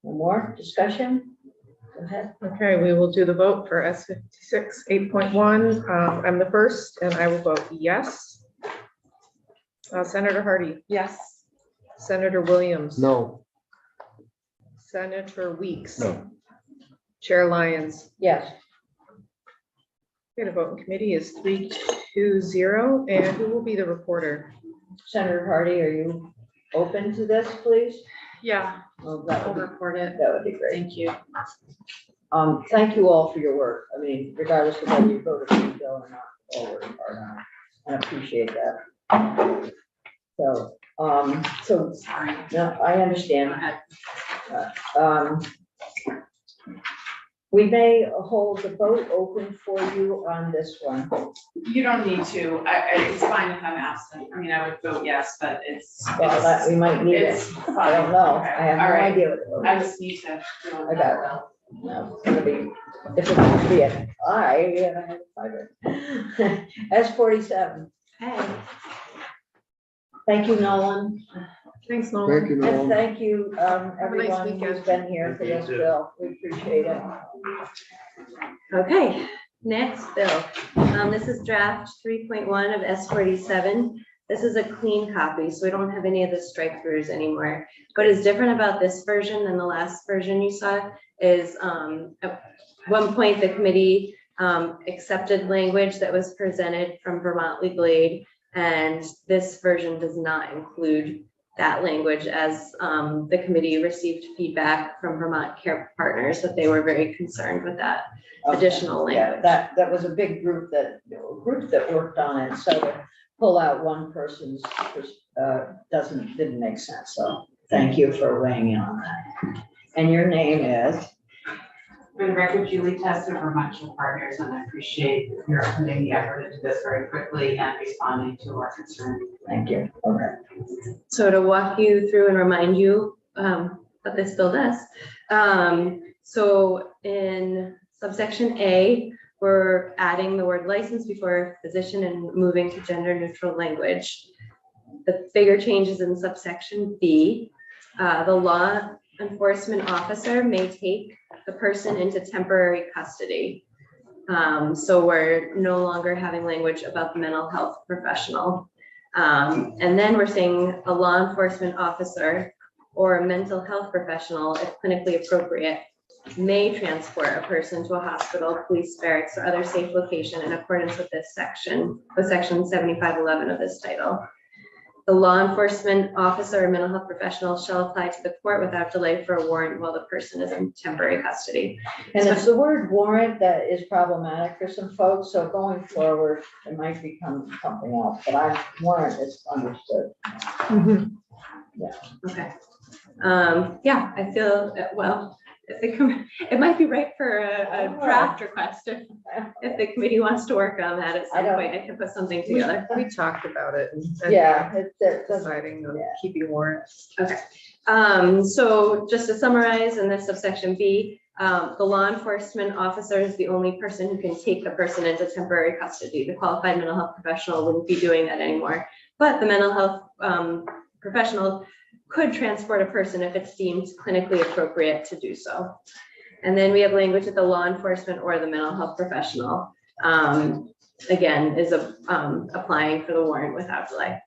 No more discussion? Go ahead. Okay, we will do the vote for S56 8.1. I'm the first and I will vote yes. Senator Hardy, Yes. Senator Williams. No. Senator Weeks. No. Chair Lyons. Yes. Okay, the vote in committee is 3-2-0. And who will be the reporter? Senator Hardy, are you open to this, please? Yeah, Oh, that I'll would report it. be great. Thank you. Thank you all for your work. I mean, regardless of whether you voted for the bill or not, all work hard on it. I appreciate that. So, Sorry. no, I understand. We may hold the vote open for you on this one. You don't need to. It's fine if I'm absent. I mean, I would vote yes, but it's. Well, that, we might need it. It's fine. I don't know. Okay. I have All no right. idea what it was. I just need to. I got it. No, it's gonna be, if it's gonna be an aye, we have a fighter. S47. Hey. Thank you, Nolan. Thanks, Nolan. Thank you, And Noel. thank you, everyone who's weekend. been here for this bill. We appreciate it. Okay, next bill. This is draft 3.1 of S47. This is a clean copy, so we don't have any of the strike throughs anymore. What is different about this version than the last version you saw is at one point the committee accepted language that was presented from Vermont Legal Aid, and this version does not include that language, as the committee received feedback from Vermont Care Partners that they were very concerned with that additional Yeah, language. that was a big group that worked on it, so to pull out one person's didn't make sense, so thank you for weighing in on that. And your name is? For the record, Julie Testa from Vermont Care Partners, and I appreciate your putting the effort into this very quickly and responding to our concerns. Thank you. Okay. So to walk you through and remind you what this bill does. So in subsection A, we're adding the word license before physician and moving to gender neutral language. The bigger changes in subsection B, the law enforcement officer may take the person into temporary custody. So we're no longer having language about the mental health professional. And then we're saying a law enforcement officer or a mental health professional, if clinically appropriate, may transport a person to a hospital, police barracks, or other safe location in accordance with this section, with section 7511 of this title. The law enforcement officer or mental health professional shall apply to the court without delay for a warrant while the person is in temporary custody. And it's the word warrant that is problematic for some folks, so going forward, it might become something else, but warrant is understood. Okay. Yeah, I feel, well, it might be right for a draft request if the committee wants to work on that at some point. I can put something together. We talked about it. Yeah, it's Deciding on keeping warrants. Okay. So just to summarize in this subsection B, the law enforcement officer is the only person who can take the person into temporary custody. The qualified mental health professional wouldn't be doing that anymore, but the mental health professional could transport a person if it's deemed clinically appropriate to do so. And then we have language that the law enforcement or the mental health professional, again, is applying for the warrant without delay.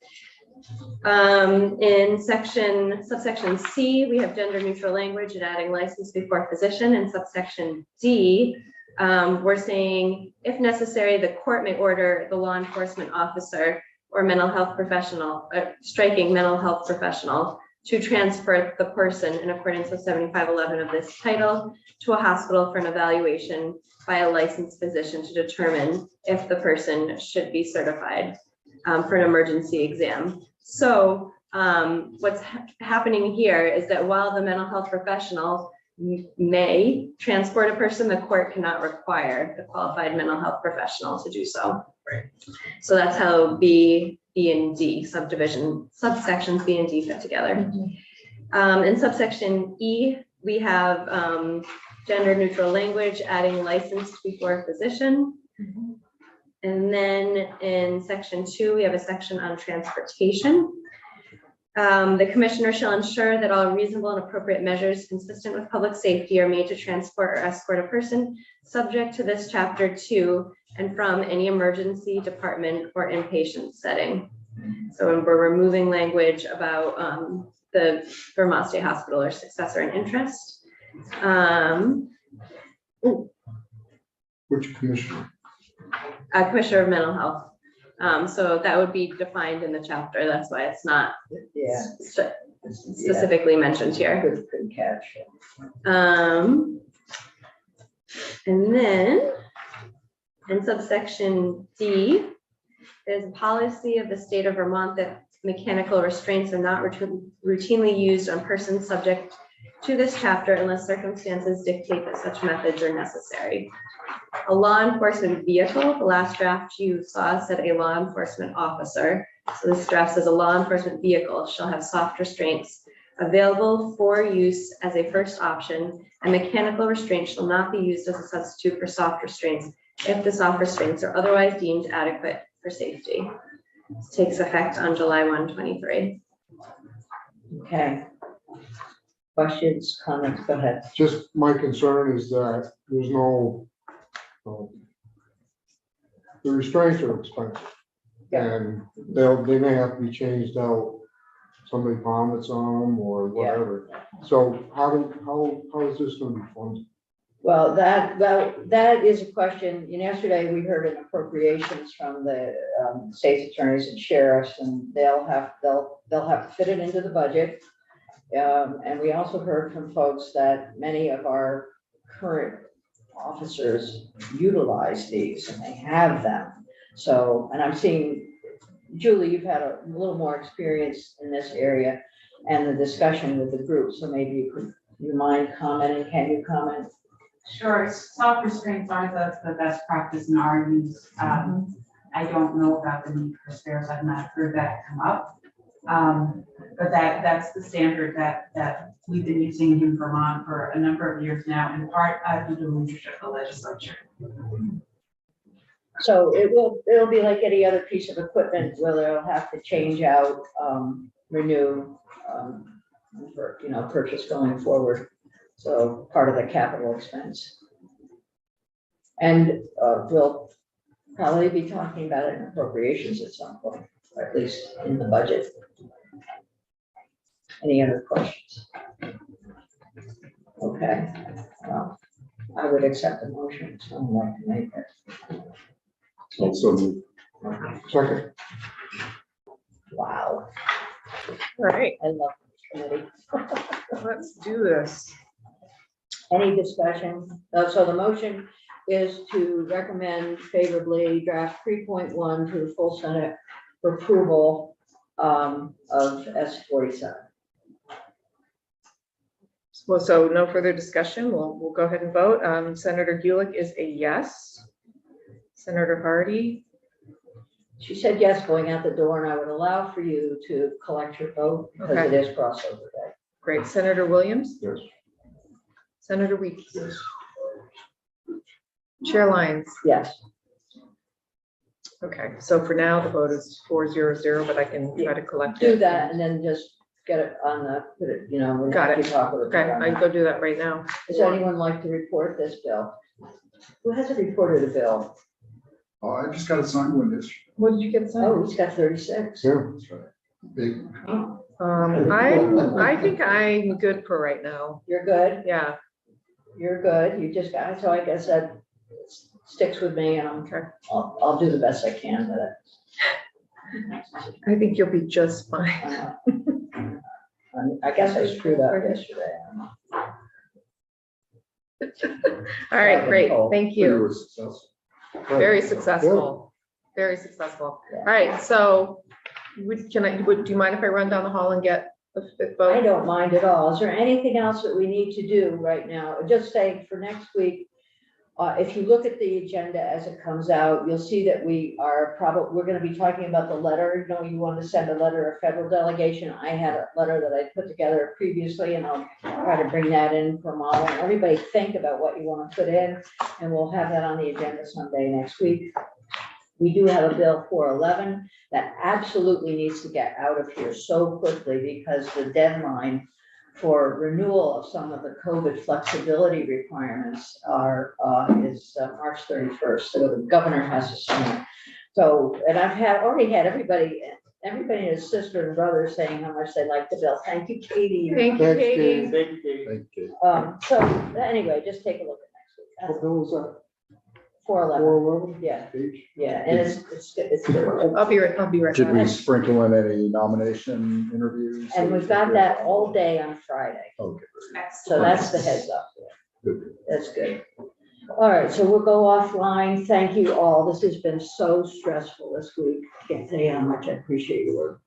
In subsection C, we have gender neutral language and adding license before physician. In subsection D, we're saying, if necessary, the court may order the law enforcement officer or mental health professional, striking mental health professional, to transfer the person in accordance with 7511 of this title to a hospital for an evaluation by a licensed physician to determine if the person should be certified for an emergency exam. So what's happening here is that while the mental health professional may transport a person, the court cannot require the qualified mental health professional to do so. Right. So that's how B and D subsections B and D fit together. In subsection E, we have gender neutral language, adding licensed before physician. And then in section 2, we have a section on transportation. The commissioner shall ensure that all reasonable and appropriate measures consistent with public safety are made to transport or escort a person subject to this chapter 2 and from any emergency department or inpatient setting. So when we're removing language about the Vermont State Hospital or successor in interest. Which commissioner? Commissioner of Mental Health. So that would be defined in the chapter. That's why it's not specifically mentioned here. Good catch. And then in subsection D, there's a policy of the state of Vermont that mechanical restraints are not routinely used on persons subject to this chapter unless circumstances dictate that such methods are necessary. A law enforcement vehicle, the last draft you saw said a law enforcement officer. So this draft says a law enforcement vehicle shall have soft restraints available for use as a first option, and mechanical restraints shall not be used as a substitute for soft restraints if the soft restraints are otherwise deemed adequate for safety. This takes effect on July 1, 2023. Okay. Questions, comments, go ahead. Just my concern is that there's no, the restraints are expensive. And they may have to be changed out. Somebody vomits on them or whatever. So how is this going to be funded? Well, that is a question. Yesterday, we heard an appropriations from the state's attorneys and sheriffs, and they'll have to fit it into the budget. And we also heard from folks that many of our current officers utilize these and they have them. So, and I'm seeing, Julie, you've had a little more experience in this area and the discussion with the group. So maybe you mind commenting? Can you comment? Sure, soft restraints are the best practice in our use. I don't know about the need for spares. I've not heard that come up. But that's the standard that we've been using in Vermont for a number of years now, in part due to the leadership of the legislature. So it'll be like any other piece of equipment where they'll have to change out, renew, for, purchase going forward. So part of the capital expense. And we'll probably be talking about it in appropriations at some point, or at least in the budget. Any other questions? Okay, well, I would accept the motion, so I'd like to make it. Also move. Second. Wow, All right, I love this committee. let's do this. Any discussion? So the motion is to recommend favorably draft 3.1 to the full Senate for approval of S47. Well, so no further discussion. We'll go ahead and vote. Senator Gulick is a yes. Senator Hardy, She said yes going out the door, and I would allow for you to collect your vote because it Okay. is crossover day. great. Senator Williams, Yes. Senator Weeks. Chair Lyons. Yes, Okay, so for now, the vote is 4-0-0, but I can try to collect it. do that and then just get it on the, put it, when Got it. you talk with Okay, I can go do that right now. Does anyone like to report this bill? Who hasn't reported a bill? Oh, I just got a signed one this. What did you get signed? Oh, he's got 36. Yeah. That's right. Big. I think I'm good for right now. You're good? Yeah, You're good. You just got, so I guess that sticks with me and okay. I'll do the best I can with it. I think you'll be just fine. I guess I screwed up yesterday. All right, great. Thank You you. were successful. Very successful. Very successful. All right, so do you mind if I run down the hall and get the fifth I vote? don't mind at all. Is there anything else that we need to do right now? Just say for next week, if you look at the agenda as it comes out, you'll see that we're gonna be talking about the letter. You want to send a letter of federal delegation. I had a letter that I put together previously, and I'll try to bring that in for model. Everybody think about what you want to put in, and we'll have that on the agenda someday next week. We do have a bill 411 that absolutely needs to get out of here so quickly because the deadline for renewal of some of the COVID flexibility requirements is March 31st. So the governor has to sign it. So, and I've already had everybody and his sister and brother saying how much they like the bill. Thank you, Katie. Thank you, Thanks, Katie. Thank you, Katie. Thank you. So anyway, just take a look at next week. What That's bill was that? 411. 411? Yeah, H? yeah, and it's good. I'll be right Should we back. sprinkle in any nomination interviews? And we've got that all day on Friday. Okay. So that's the heads up. Good. That's good. All right, so we'll go offline. Thank you all. This has been so stressful this week. Can't tell you how much I appreciate your work.